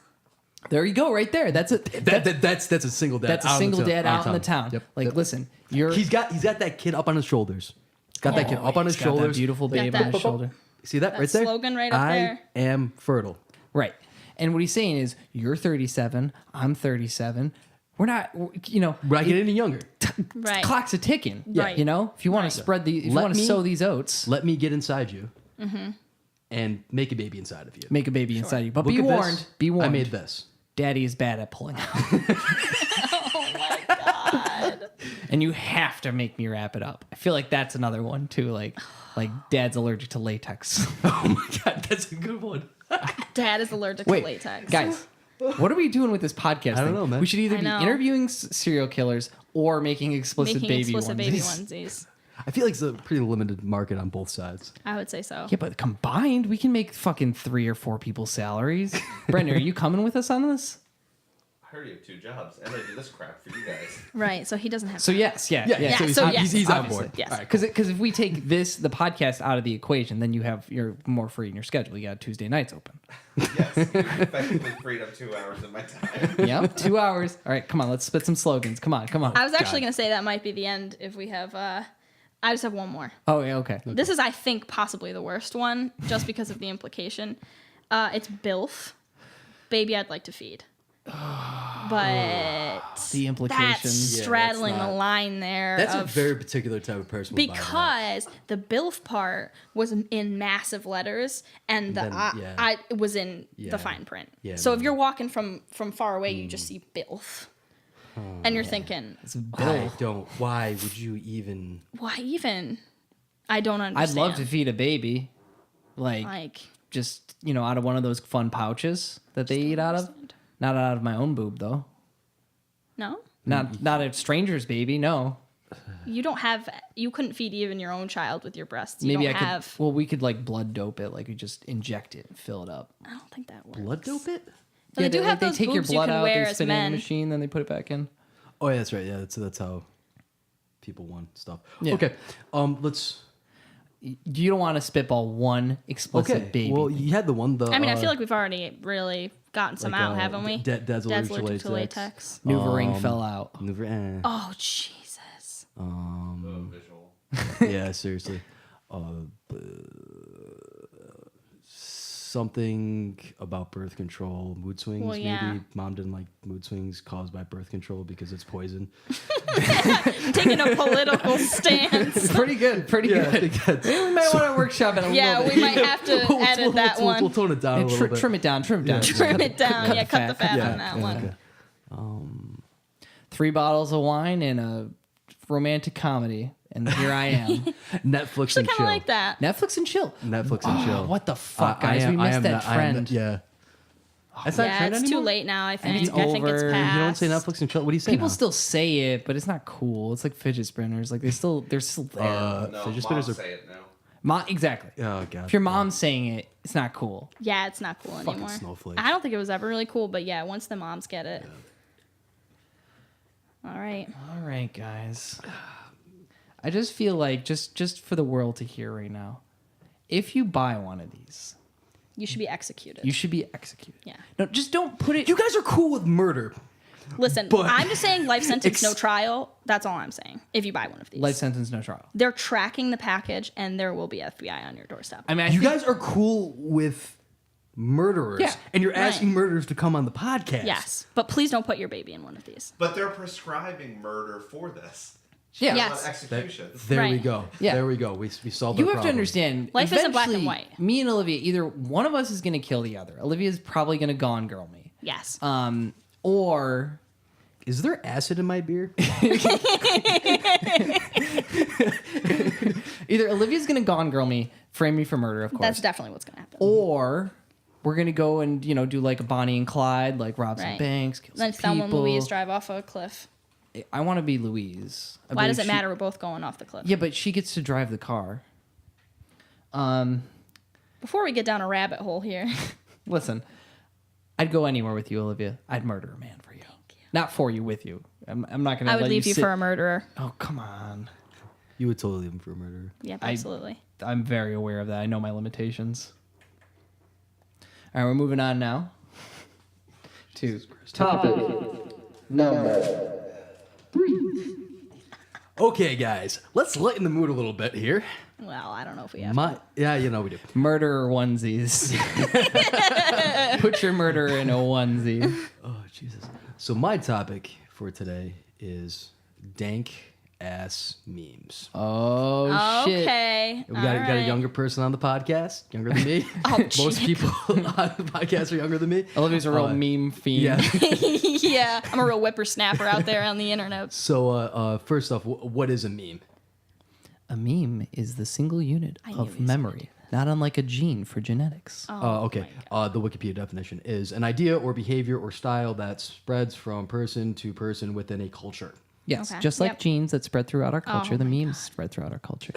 There you go, right there. That's it. That's a single dad. That's a single dad out in the town. Yep. Like, Yep. listen, He's got that kid up on his shoulders. He's got that kid up on his He's got that shoulders. beautiful Got babe that- on his shoulder. See that That right there? slogan right up I there. am fertile. Right. And what he's saying is, you're 37, I'm 37. We're not, We're not getting any younger. Right. clock's a ticking. Right. You know, if you want Right. to spread if you Let want to me- sow these oats, Let me get inside you Mm-hmm. and make a baby inside of you. make a baby inside you. But Look be at this. warned. Be warned. I made this. Daddy is bad at pulling out. Oh my god. And you have to make me wrap it up. I feel like that's another one too. Like dad's allergic to latex. Oh my god, that's a good one. Dad is allergic Wait, to latex. guys, what are we doing with this podcast? I don't thing? know, man. We should either I be know. interviewing serial killers or making explicit Making baby explicit onesies. baby onesies. I feel like it's a pretty limited market on both sides. I would say so. Yeah, but combined, we can make fucking 3 or 4 people's salaries. Brendan, are you coming with us on this? I heard you have 2 jobs, and I do this crap for you guys. Right. So he doesn't have. So yes, so yes. He's on Obviously. board. Yes. Because if we take the podcast out of the equation, then you're more free in your schedule. You got Tuesday nights open. Yes, you effectively freed up 2 hours of my time. Yep, 2 hours. All right, come on, let's spit some slogans. Come on. I was actually going to say that might be the end if we have. I just have one more. Oh yeah, okay. This is, I think, possibly the worst one, just because of the implication. It's BILF, baby I'd like to feed. But The implication. that's straddling the line there. That's a of, very particular type of person. would buy that. because the BILF part was in massive letters and the Then, yeah. I was in Yeah. the fine print. Yeah, So if no. you're walking from far away, you just see BILF. And you're thinking, I don't. Why would you even? why even? I don't I'd understand. love to feed a baby, Like, just out of one of those fun pouches that they eat out of. understand. Not out of my own boob though. no? Not a stranger's baby. No. You couldn't feed even your own child with your breasts. Maybe don't I have. could. Well, we could like blood dope it. Like we just inject it and fill it up. I don't think that works. Blood dope it? But they do have those take your boobs you blood can out, wear they as spit it in men. the machine, then they put it back in. Oh yeah, that's right. Yeah, that's how people want stuff. Yeah. Okay. Let's. You don't want to spitball one explicit Okay. baby. Well, you had the one. I mean, I feel like we've already really gotten some like, out, haven't we? Dad's allergic to latex. Nouvering fell out. Never, Oh, Jesus. Visual. yeah, seriously. Something about birth control, mood swings. Well, yeah. Maybe mom didn't like mood swings caused by birth control because it's poison. Taking a political stance. Pretty good. Pretty I good. think that's. We might want to workshop it a Yeah, little bit. we might have to edit that one. We'll tone it down a little bit. Trim it down. Trim it down. Trim it down. Yeah, cut the fat Yeah, on that yeah, one. okay. 3 bottles of wine and a romantic comedy, and here I am. Netflix I and kind chill. of like that. Netflix and chill. Netflix and chill. What the fuck, I guys? am- We I missed am that the- I am the- trend. yeah. That's not a Yeah, trend it's anymore? too late now, I think. It's I think it's over. past. You don't say Netflix and chill. What do you say People now? still say it, but it's not cool. It's like fidget spinners. Like they're still there. No, fidget mom spinners are- say it now. Exactly. Oh god. If your mom's saying it, it's not cool. Yeah, it's not cool Fucking anymore. snowflakes. I don't think it was ever really cool, but yeah, once the moms get it. All right. All right, guys. I just feel like just for the world to hear right now, if you buy one of these, You should be executed. you should be executed. Yeah. No, just don't put it. You guys are cool with murder. Listen, But- I'm just saying life sentence, no trial. That's all I'm saying. If you buy one of these, Life sentence, no trial. they're tracking the package, and there will be FBI on your doorstep. I mean, You guys are cool with murderers, Yeah. and you're asking Right. murderers to come on the podcast. Yes, but please don't put your baby in one of these. But they're prescribing murder for this. Yeah. Yes. Executions. There we Right. go. Yeah. There we go. We solved You our have to problem. understand. Life isn't black and eventually, white. Me and Olivia, either one of us is going to kill the other. Olivia's probably going to gone girl me. Yes. Or Is there acid in my beer? either Olivia's going to gone girl me, frame me for murder, of course. That's definitely what's gonna happen. Or we're going to go and, do like a Bonnie and Clyde, like rob some Right. banks, kill Then some Thelma and people. Louise drive off a cliff. I want to be Louise. I Why does believe it matter? We're both going off the cliff. Yeah, but she gets to drive the car. Before we get down a rabbit hole here, Listen, I'd go anywhere with you, Olivia. I'd murder a man for you. Not for you, with you. I'm not going to I would leave you sit- for a murderer. Oh, come on. You would totally leave him for a murderer. Yep, absolutely. I'm very aware of that. I know my limitations. All right, we're moving on now to topic number 3. Okay, guys, let's lighten the mood a little bit here. Well, I don't know if we have. Yeah, we do. Murderer onesies. Put your murderer in a onesie. Oh, Jesus. So my topic for today is dank ass memes. Oh, shit. Okay. We got a younger person on the podcast, younger than me. Most people on the podcast are younger than me. Olivia's a real meme fiend. Yeah. Yeah, I'm a real whippersnapper out there on the internet. So first off, what is a meme? A meme is the single unit I knew he of was gonna memory, not unlike a gene for genetics. Okay. The Wikipedia definition is an idea or behavior or style that spreads from person to person within a culture. Yes, Okay. just like Yep. genes that spread throughout our culture, the memes spread throughout our culture.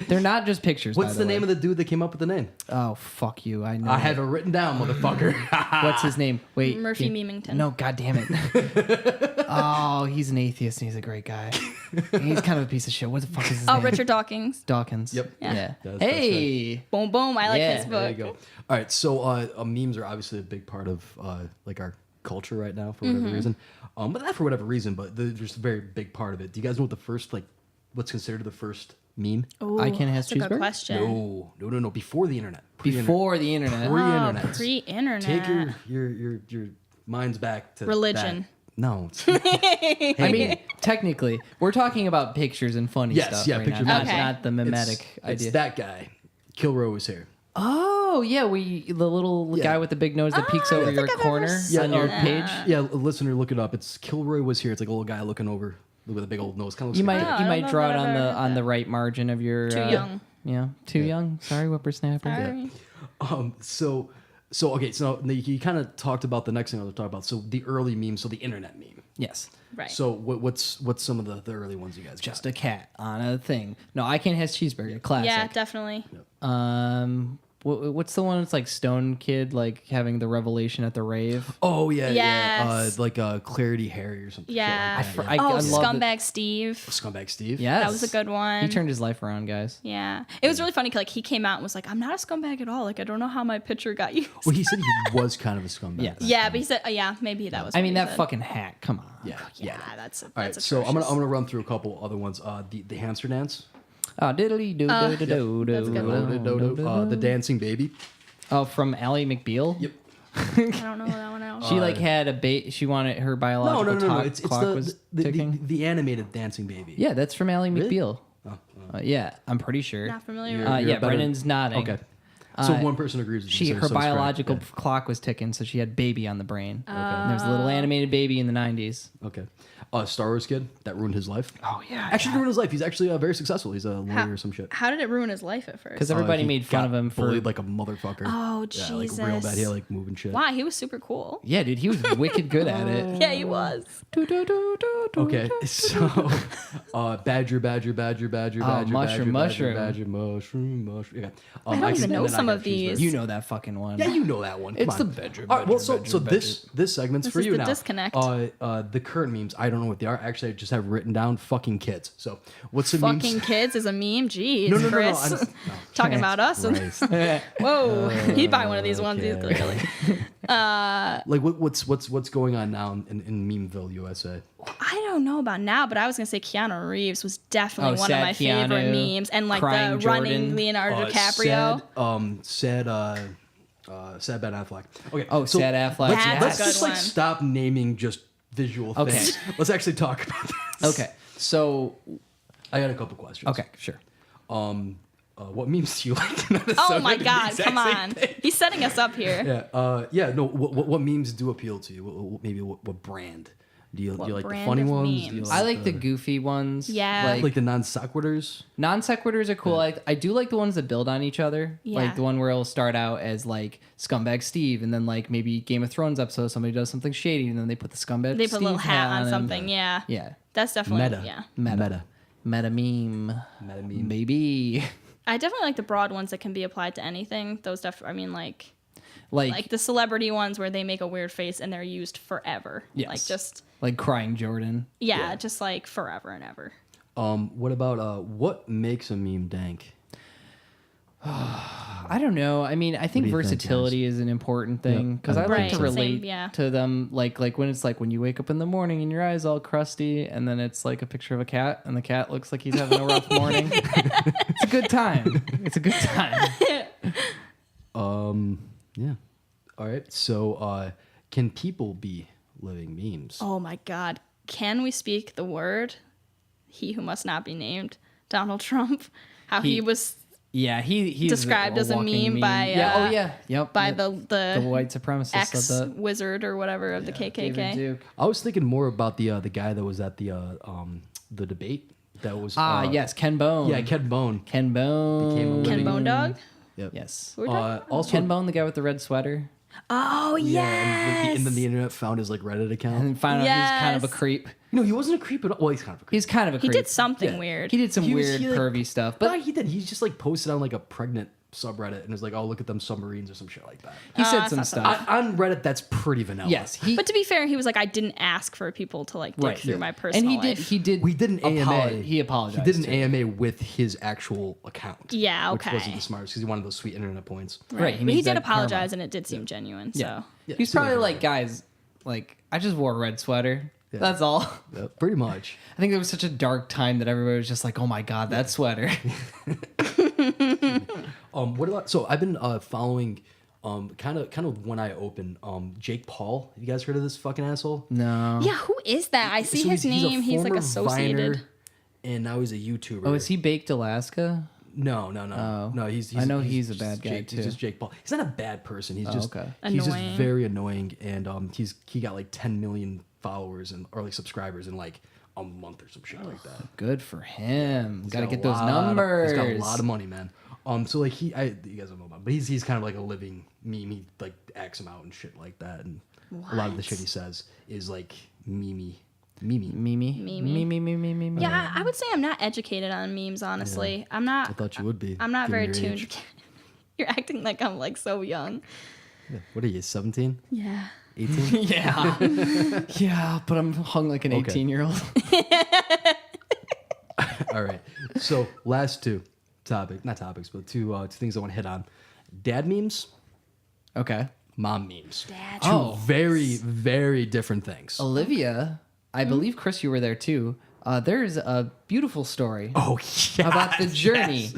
They're not just pictures. What's the name of the dude that came up with the name? Oh, fuck you! I know. I have it written down, motherfucker. What's his name? Wait, Murphy Memington. No, god damn it. Oh, he's an atheist and he's a great guy. He's kind of a piece of shit. What the fuck is his Oh, name? Richard Dawkins. Dawkins. Yep. Yeah. That's Hey. Boom, boom. I like Yeah, his book. There you go. All right, so memes are obviously a big part of like our culture right now for whatever reason. But not for whatever reason, but they're just a very big part of it. Do you guys know what the first what's considered the first meme? Ooh, I Can Has that's a good Cheeseburger? question. No. Before the internet. Pre-internet. Before the internet. Pre-internet. Oh, pre-internet. Take your minds back to Religion. that. No. I mean, technically, we're talking about pictures and funny Yes, stuff yeah, right pictures now, and funny. not the mimetic it's idea. that guy. Kilroy was here. Oh, yeah, the little Yeah. guy with the big nose that peeks I over don't your think I've ever corner seen on your that. page. Yeah, listener, look it up. It's Kilroy was here. It's like a little guy looking over with a big old nose. Kind of You looks might like I you don't might know draw that it I've on ever the heard on that. the right margin of your Too young. Yeah, too young. Sorry, whippersnapper. Sorry. So okay, so you kind of talked about the next thing I was talking about. So the early meme, so the internet meme. Yes. Right. So what's some of the early ones you guys Just got? a cat on a thing. No, I Can't Has Cheeseburger. Classic. Yeah, definitely. What's the one that's like Stone Kid like having the revelation at the rave? Oh yeah, Yes. like Clarity Harry or something. Yeah. Shit like that, I Oh, love that- Scumbag Steve. Scumbag Steve. Yes. That was a good one. He turned his life around, guys. Yeah. It was really funny. Like, he came out and was like, I'm not a scumbag at all. Like, I don't know how my picture got used. Well, he said he was kind of a scumbag. Yes. Yeah, but he said, yeah, maybe that was I what mean, he that said. fucking hat. Come on. Yeah. Yeah, that's All right, that's so I'm atrocious. gonna run through a couple other ones. The hamster dance. Oh, diddly do do do do that's a good one. The dancing baby. Oh, from Ally McBeal. Yep. I don't know that one else. She like had she wanted her biological No. It's clock was ticking. the animated dancing baby. Yeah, that's from Ally Really? McBeal. Yeah, I'm pretty sure. Not familiar You're- with Yeah, better- Brendan's nodding. Okay. So one person agrees with you. Her so it's correct. biological Yeah. clock was ticking, so she had baby on the brain. Oh. And there was a little animated baby in the 90s. Okay. Star Wars kid that ruined his life. Oh, yeah. Actually, ruined his life. He's actually very successful. He's a lawyer or some shit. How did it ruin his life at first? Because everybody He made fun got of him for. bullied like a motherfucker. Oh, Yeah, like Jesus. real bad. He had like moving shit. Wow, he was super cool. Yeah, dude, he was wicked good at it. Yeah, he was. Okay, so badger, mushroom. mushroom. Okay, I don't even know some some of cheeseburger. these. You know that fucking one. Yeah, you know that one. Come It's on. the bedroom. All right, well, bedroom, so bedroom, this segment's This for is you the now. disconnect. The current memes. I don't know what they are. Actually, I just have written down fucking kids. So what's the Fucking memes? kids is a meme. Jeez, No, Chris. no. Talking about us. Christ. Whoa, he'd buy one of these ones Okay. easily. Like what's going on now in Memeville, USA? I don't know about now, but I was gonna say Keanu Reeves was definitely Oh, one of sad my favorite Keanu, memes, and like crying the running Jordan. Leonardo DiCaprio. Sad Ben Affleck. Okay. Oh, sad Affleck. That's yes. a Let's good just like one. stop naming just visual Okay. things. Let's actually talk about this. Okay. So, I got a couple questions. okay, sure. What memes do you like? Oh my God, come on. He's setting us up here. Yeah. No. What memes do appeal to you? Maybe what brand? Do you like the brand funny of ones? Do you memes? I like the goofy ones. Yeah. like the non sequiturs. Non sequiturs are cool. I do like the ones that build on each other. Yeah. Like the one where it'll start out as like Scumbag Steve, and then like maybe Game of Thrones episode, somebody does something shady, and then they put the Scumbag They Steve put a little hat on him. something. Yeah. Yeah. That's definitely Meta. yeah. Meta meme. Meta meme. Baby. I definitely like the broad ones that can be applied to anything. Those I mean, like Like the celebrity ones where they make a weird face and they're used forever. Yes. Like just like crying Jordan. just like forever and ever. What about what makes a meme dank? I don't know. I mean, I think do you think, versatility is an important thing because I like Right, to same, relate yeah. to them. Like when it's like when you wake up in the morning and your eyes all crusty, and then it's like a picture of a cat, and the cat looks like he's having a rough morning. It's a good time. It's a good time. Yeah. All right. So, can people be living memes? Oh my God. Can we speak the word? He who must not be named. Donald Trump. How he was Yeah, he's described as a walking meme by, yep by yep. the white supremacist ex said that. wizard or whatever of the David KKK. Duke. I was thinking more about the guy that was at the debate. That was Yes, Ken Bone. Yeah, Ken Bone. Ken Bone. Became a Ken living- Bone Dog? Yep. Yes. Who are we talking Also, Ken Bone, the guy with the red sweater, Oh, yeah, yes. and then the internet found his like Reddit account. and found out he's kind of a Yes. creep. No, he wasn't a creep at all. Well, he's kind of a creep. He's kind of a He creep. did something Yeah. weird. He did some He was- weird he, like- pervy stuff, But but he did. He's just like posted on like a pregnant subreddit and was like, "Oh, look at them submarines" or some shit like that. he said that's some not so stuff. On Reddit, that's pretty vanilla. Yes, he But to be fair, he was like, I didn't ask for people to like dig Right. through Yeah. my personal and life. he did We did an AMA. He apologized. He did an too. AMA with his actual account. Yeah, Which okay. wasn't the smartest because he wanted those sweet internet points. Right, he But he needs did that apologize, karma. and it did seem genuine. Yeah. So Yeah, He's so probably like- like, guys, like I just wore a red sweater. That's all. Yeah, pretty much. I think it was such a dark time that everybody was just like, "Oh my god, that sweater." What about? So I've been following, kind of when I open, Jake Paul. Have you guys heard of this fucking asshole? No. yeah, who is that? I see So his a name. He's like former associated. Viner, and now he's a YouTuber. Oh, is he baked Alaska? No. Oh. No, he's I know he's a just bad guy, Jake, too. He's just Jake Paul. He's not a bad person. He's just okay. he's just Annoying. very annoying, and he got like 10 million followers or like subscribers in like a month or some shit like that. Good for him. He's Got to got get a those lot of- numbers. He's got a lot of money, man. So like you guys don't know about, but he's kind of like a living meme. He like acts him out and shit like that, and a lot of the shit he says is like Mimi. Meme. Yeah, I would say I'm not educated on memes. Honestly, I'm not. I thought you would be. I'm not given very your tuned. age. You're acting like I'm like so young. Yeah. What are you, 17? Yeah. 18? Yeah. Yeah, but I'm hung like an Okay. 18-year-old. All right. So last two not topics, but two things I want to hit on. Dad memes, Okay. mom memes. Dad. Two Oh. very, very different things. Olivia, I believe, Chris, you were there too. There's a beautiful story Oh, yeah. about the journey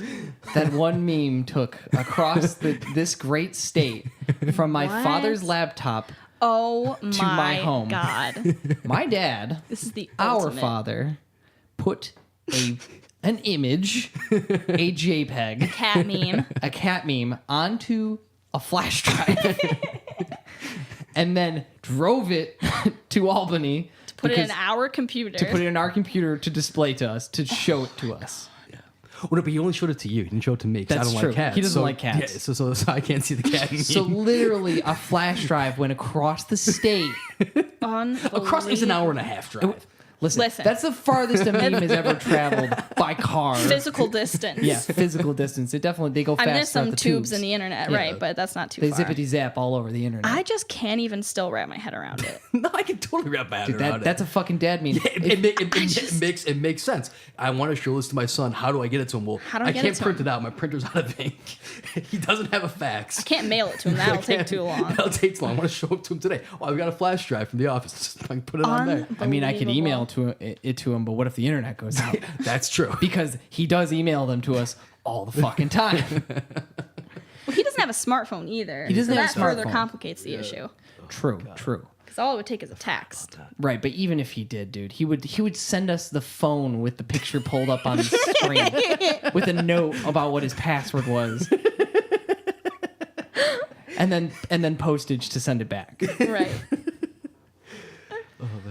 that one meme took across this great state from my What? father's laptop. Oh my, my home. God. My dad, This is the our ultimate. father, put an image, a JPEG, Cat meme. a cat meme onto a flash drive and then drove it to Albany Put it in because- our computer. to put it in our computer to display to us, to show it to us. Well, no, but he only showed it to you. He didn't show it to me because I That's don't true. like cats. He doesn't So- like cats. Yeah, so I can't see the cat. So literally a flash drive went across the state. across it's an hour and a half drive. Listen, that's the farthest a meme has ever traveled by car. Physical distance. Yeah, physical distance. They go fast. I mean, there's some throughout the tubes in the internet, right? But that's not too they far. zippity zap all over the internet. I just can't even still wrap my head around it. No, I can totally wrap my head around it. That's a fucking dad meme. It makes sense. I want to show this to my son. How do I get it to him? Well, How do I get it can't to print him? it out. My printer's out of ink. He doesn't have a fax. I can't mail it to him. That'll take too long. That'll take too long. I want to show it to him today. Oh, I've got a flash drive from the office. Just I can put it on there. I mean, I could email it to him, but what if the internet goes out? That's true. Because he does email them to us all the fucking time. Well, he doesn't have a smartphone either. He doesn't so have a that further smartphone. complicates the issue. True. Because all it would take is a text. Right, but even if he did, dude, he would send us the phone with the picture pulled up on the screen with a note about what his password was. And then postage to send it back. Right.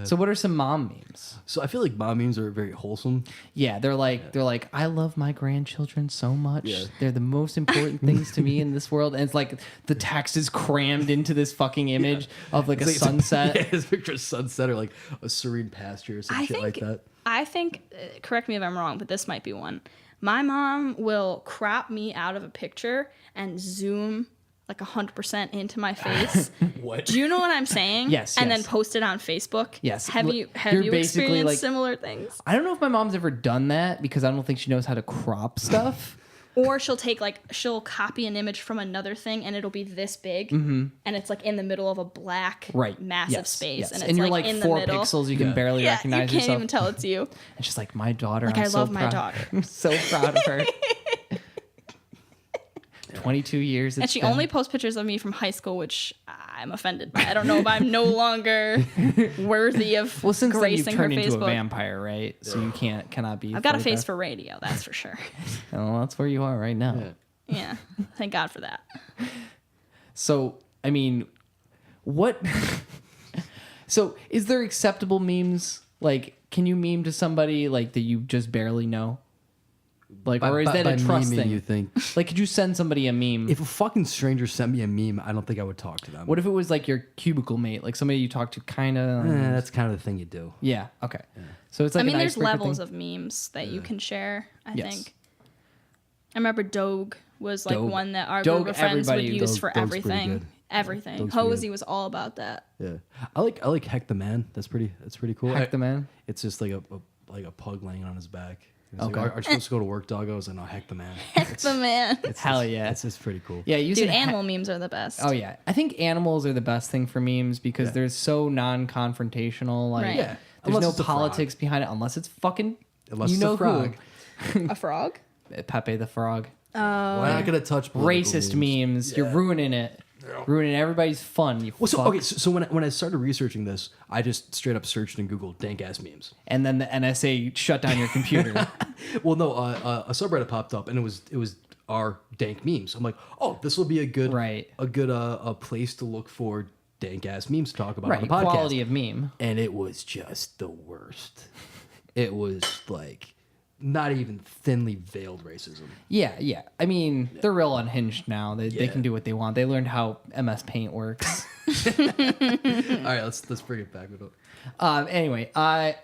So what are some mom memes? So I feel like mom memes are very wholesome. Yeah, they're like I love my grandchildren so much. Yeah. They're the most important things to me in this world. And it's like the text is crammed into this fucking image of like a sunset. His picture of sunset or like a serene pasture or some shit like that. I think, correct me if I'm wrong, but this might be one. My mom will crop me out of a picture and zoom like 100% into my face. What? Do you know what I'm saying? Yes, And yes. then post it on Facebook. Yes. Have you You're basically experienced like- similar things? I don't know if my mom's ever done that because I don't think she knows how to crop stuff. Or she'll copy an image from another thing and it'll be this big and it's like in the middle of a black massive Yes, space yes. and it's and you're like like in 4 the middle. pixels you can barely Yeah, you recognize can't yourself. even tell it's you. And she's like, my daughter. Like, I'm I so love my proud. daughter. I'm so proud of her. 22 years. And it's she been. only posts pictures of me from high school, which I'm offended by. I don't know if I'm no longer worthy of Well, since then you've gracing her turned into a Facebook. vampire, right? So you cannot be. I've got a face photographed. for radio, that's for sure. Well, that's where you are right now. Yeah, thank God for that. So, I mean, what? So, is there acceptable memes? Like, can you meme to somebody like that you just barely know? Like, or is that a trust memeing, thing? you think? Like, could you send somebody a meme? If a fucking stranger sent me a meme, I don't think I would talk to them. What if it was like your cubicle mate, like somebody you talk to, kind of? That's kind of the thing you do. Yeah. Okay. So it's like I mean, an there's icebreaker levels thing? of memes that you can share, I Yes. think. I remember Doge was like Doge. one that our Doge, group of friends would everybody- use Doge- for Doge's pretty everything. good. Everything. Doge's pretty Hosey good. was all about that. Yeah, I like Heck the Man. That's pretty cool. Heck the Man? It's just like a pug laying on his back. It's Okay. like, are you supposed to go to work, doggos? And no, Heck the Man. Heck the man. Hell yeah. It's just pretty cool. Yeah, you Dude, said animal memes are the best. Oh yeah, I think animals are the best thing for memes because they're so non-confrontational. Like, Right. Yeah, there's unless no it's a frog. politics behind it unless it's fucking. Unless you it's know a frog. A frog? who? Pepe the Frog. We're not gonna touch political Racist memes. Yeah. You're ruining it. Ruining everybody's fun. You Well, so fuck. okay, so when I started researching this, I just straight up searched in Google dank ass memes. And then the NSA shut down your computer. Well, no, a subreddit popped up and it was our dank memes. I'm like, oh, this will be a good Right. a place to look for dank ass memes to talk about Right, on the podcast. quality of meme. And it was just the worst. It was like not even thinly veiled racism. Yeah. I mean, they're real unhinged now. They Yeah. can do what they want. They learned how MS Paint works. All right, let's bring it back. Anyway,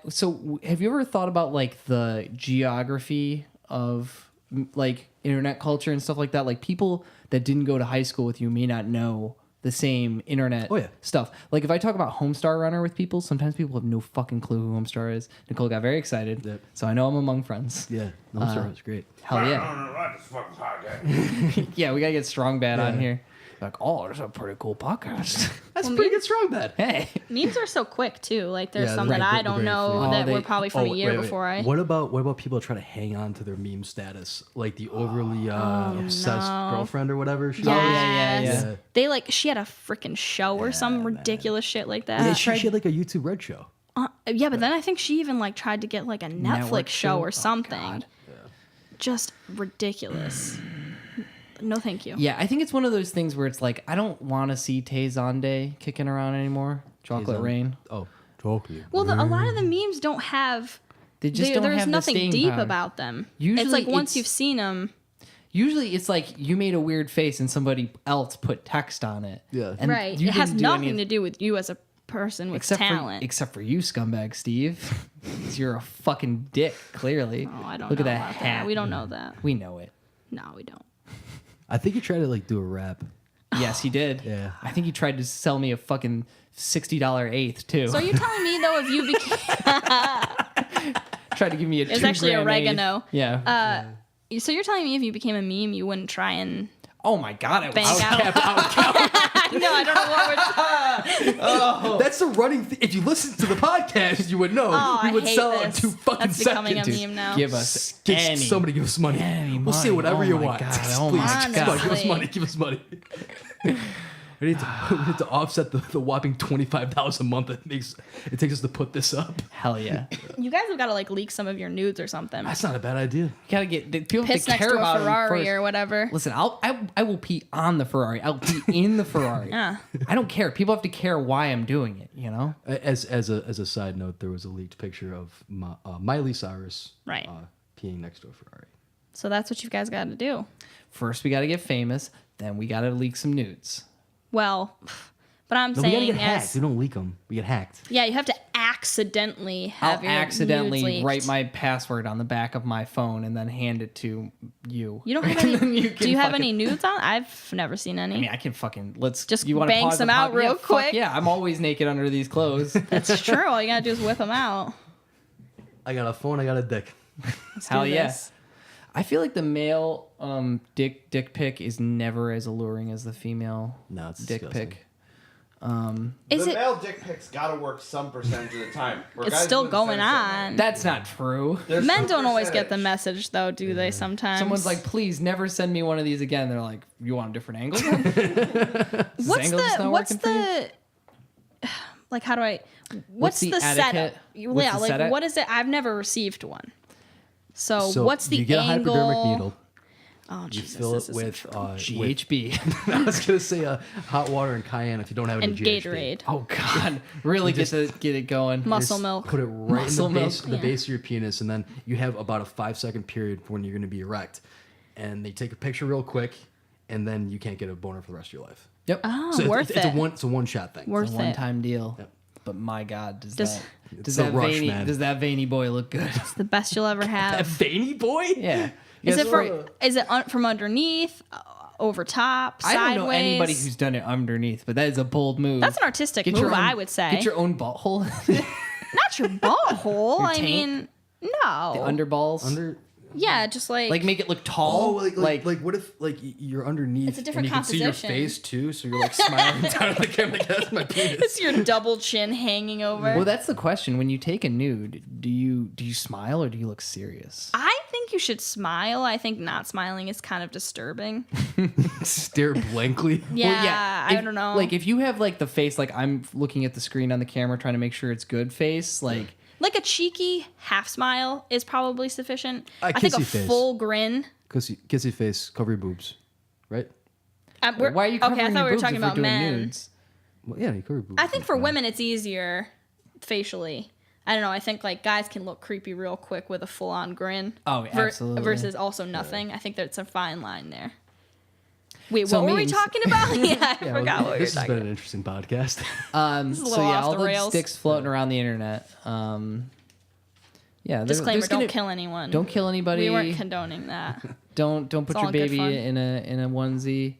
so have you ever thought about like the geography of like internet culture and stuff like that? Like people that didn't go to high school with you may not know the same internet stuff. Like if I talk about Homestar Runner with people, sometimes people have no fucking clue who Homestar is. Nicole got very excited, Yep. so I know I'm among friends. Yeah, no, I'm sorry, it's great. Hell yeah. Yeah, we gotta get Strong Bad on here. Like, oh, there's a pretty cool podcast. That's pretty good, strong bad. Hey. Memes are so quick too. Like there's Yeah, some right, that I they're don't very know fleeting. that Oh, were they- probably from a year before I. What about people try to hang on to their meme status, like the overly obsessed girlfriend or whatever? She Yes. Yeah. They like she had a freaking show or some ridiculous shit like that. Yeah, she had like a YouTube Red show. Yeah, but then I think she even like tried to get like a Netflix Network show show? or Oh, something. Just ridiculous. No, thank you. Yeah, I think it's one of those things where it's like, I don't want to see Tay Zonde kicking around anymore. Chocolate Tay Rain. Oh, chocolate. Well, a lot of the memes don't have. They just don't there's have the nothing staying deep power. about them. Usually it's like once it's- you've seen them. Usually it's like you made a weird face and somebody else put text on it. Yeah. And Right. you It has didn't do any nothing of- to do with you as a person with Except talent. except for you, scumbag Steve. 'Cause you're a fucking dick, clearly. Oh, I don't Look know at that about hat. that. We don't know that. We know it. No, we don't. I think he tried to like do a rap. Yes, he did. Yeah. I think he tried to sell me a fucking $60 eighth too. So are you telling me though, if you became, tried to give me a it's 2 actually gram oregano. eighth. Yeah. So you're telling me if you became a meme, you wouldn't try and Oh my god, I was bank out. out? No, I don't know what we're. That's the running thing. If you listen to the podcast, you would know. Oh, we I would hate sell this. it in 2 fucking That's becoming seconds. a meme now. Give us Somebody give us money. any We'll say money. whatever Oh you my want. God, oh Please, my come on, give us Honestly. money. Give us money. we need to offset the whopping $25 a month it takes us to put this up. Hell yeah. You guys have got to like leak some of your nudes or something. That's not a bad idea. You gotta get people have Piss to next care to a about 'em Ferrari first. or whatever. Listen, I will pee on the Ferrari. I'll pee in the Ferrari. Yeah. I don't care. People have to care why I'm doing it. You know. As a side note, there was a leaked picture of Miley Cyrus Right. peeing next to a Ferrari. So that's what you guys got to do. First, we got to get famous. Then we got to leak some nudes. Well, but I'm No, we gotta saying get hacked. as We don't leak them. We get hacked. yeah, you have to accidentally have I'll your accidentally nudes leaked. write my password on the back of my phone and then hand it to you. You don't have And then any. you Do can you have fucking- any nudes on? I've never seen any. I mean, I can fucking Just You wanna bang pause the some out pod- real yeah, fuck quick? yeah, I'm always naked under these clothes. That's true. All you gotta do is whip them out. I got a phone. I got a dick. Let's Hell do yeah. this. I feel like the male dick pic is never as alluring as the female No, it's dick disgusting. pic. Is the it? male dick pics gotta work some percentage of the time. Where It's guys still wouldn't going send something. on. That's not true. There's Men some don't always get the percentage. message though, do they? Sometimes. Someone's like, please never send me one of these again. They're like, you want a different angle? Then? This what's angle just the not what's working for you? the like? How do I? What's the the setup? etiquette? Yeah, What's the like setup? what is it? I've never received one. So, So what's the you get angle? a hypodermic needle. Oh You Jesus! fill this it isn't with true. GHB. I was gonna say hot water and cayenne if you don't have any and GHB. Gatorade, Oh God! Really get it going. muscle Just milk. Put it right Muscle in the milk. base, the base of your penis, and then you have about a 5-second period for when you're going to be erect. And they take a picture real quick, and then you can't get a boner for the rest of your life. Yep. Oh, So worth it's it. a one shot thing. Worth It's a it. one-time deal. Yep. But my God, does Does- that Rush, veiny man. does that veiny boy look good? It's the best you'll ever A have. veiny boy? Yeah. Is Yes, it right. is it from underneath, over top, I sideways? don't know anybody who's done it underneath, but that is a bold move. That's an artistic Get move, your own- I would say. Get your own butthole. Not your butthole. Your I taint? mean, no. The underballs. Yeah, just like make it look tall. like what if like you're underneath It's a different and you can see your composition. face too, so you're like smiling down at the camera like that's my penis. it's your double chin hanging over. Well, that's the question. When you take a nude, do you smile or do you look serious? I think you should smile. I think not smiling is kind of disturbing. Stare blankly. Yeah, if- I don't know. Like if you have like the face, like I'm looking at the screen on the camera trying to make sure it's good face, like Like a cheeky half smile is probably sufficient. I think a kissy face. full grin. Kissy face, cover your boobs, right? why are you covering okay, I your thought we were boobs talking if we're about doing men. nudes? Well, yeah, you cover your boobs. I think for women it's easier facially. I don't know. I think like guys can look creepy real quick with a full on grin. Oh, absolutely. Versus also nothing. I think that's a fine line there. Wait, So what were we memes. talking about? Yeah, I Yeah, forgot well, what we were this has talking been about. an interesting podcast. is a So little yeah, off all the the rails. sticks floating around the internet. Yeah, Disclaimer: there's don't gonna- kill anyone. Don't kill anybody. We weren't condoning that. Don't put It's all your good baby fun. in a onesie.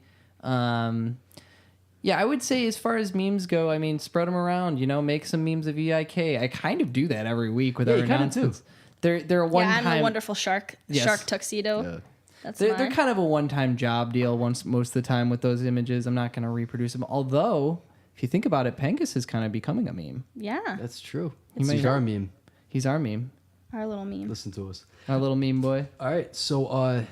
Yeah, I would say as far as memes go, I mean, spread them around. You know, make some memes of EIK. I kind of do that every week with Yeah, our you kinda announcements. They're a one Yeah, I'm time. a wonderful shark. Yes. Shark tuxedo. Yeah. That's They're mine. kind of a one-time job deal. Most of the time with those images, I'm not going to reproduce them. Although, if you think about it, Pengus is kind of becoming a meme. Yeah, That's true. It's He's true. our meme. He's our meme, our little meme. Listen to us. our little meme boy. All right, so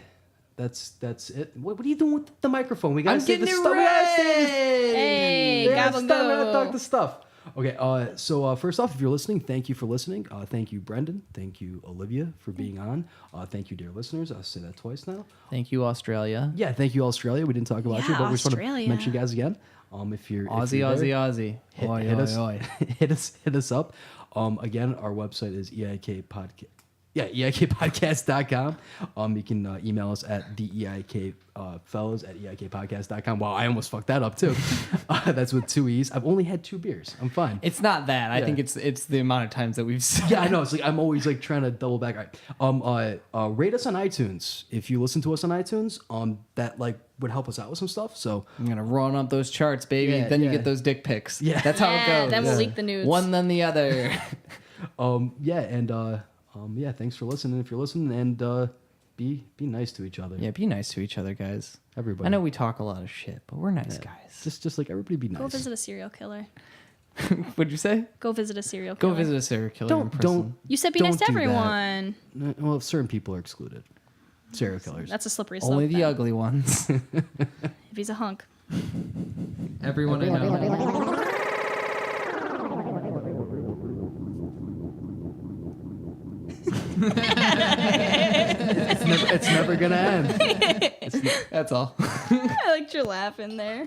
that's it. What are you doing with the microphone? We gotta I'm say the getting it stuff. We gotta say this. Hey, Yeah, gobble it's time to go. talk the stuff. Okay, so first off, if you're listening, thank you for listening. Thank you, Brendan. Thank you, Olivia, for being on. Thank you, dear listeners. I'll say that twice now. Thank you, Australia. Yeah, thank you, Australia. We didn't talk about you, Yeah, but we just want to Australia. mention you guys again. If you're Aussie, if you're Aussie, there, Aussie. Oi, hit oi, us, oi. hit us up. Again, our website is EIK Podcast. Yeah, eikpodcast.com. You can email us at the EIK fellows at eikpodcast.com. Wow, I almost fucked that up too. That's with 2 E's. I've only had 2 beers. I'm fine. It's not that. I Yeah. think it's the amount of times that we've said. Yeah, I know. It's like I'm always like trying to double back. All right. Rate us on iTunes. If you listen to us on iTunes, that like would help us out with some stuff. So I'm gonna run up those charts, baby. Yeah, Then you yeah. get those dick pics. Yeah. That's how it goes. Then we'll leak the nudes. One then the other. yeah, thanks for listening. If you're listening, and be nice to each other. Yeah, be nice to each other, guys. Everybody. I know we talk a lot of shit, but we're nice guys. Just like everybody be nice. Go visit a serial killer. What'd you say? Go visit a serial killer. Go visit a serial killer. in person. Don't. You said be nice to Don't do that. everyone. Well, certain people are excluded. Serial killers. That's a slippery slope. Only the then. ugly ones. If he's a hunk. Everyone I know. It's never gonna end. That's all. I liked your laugh in there.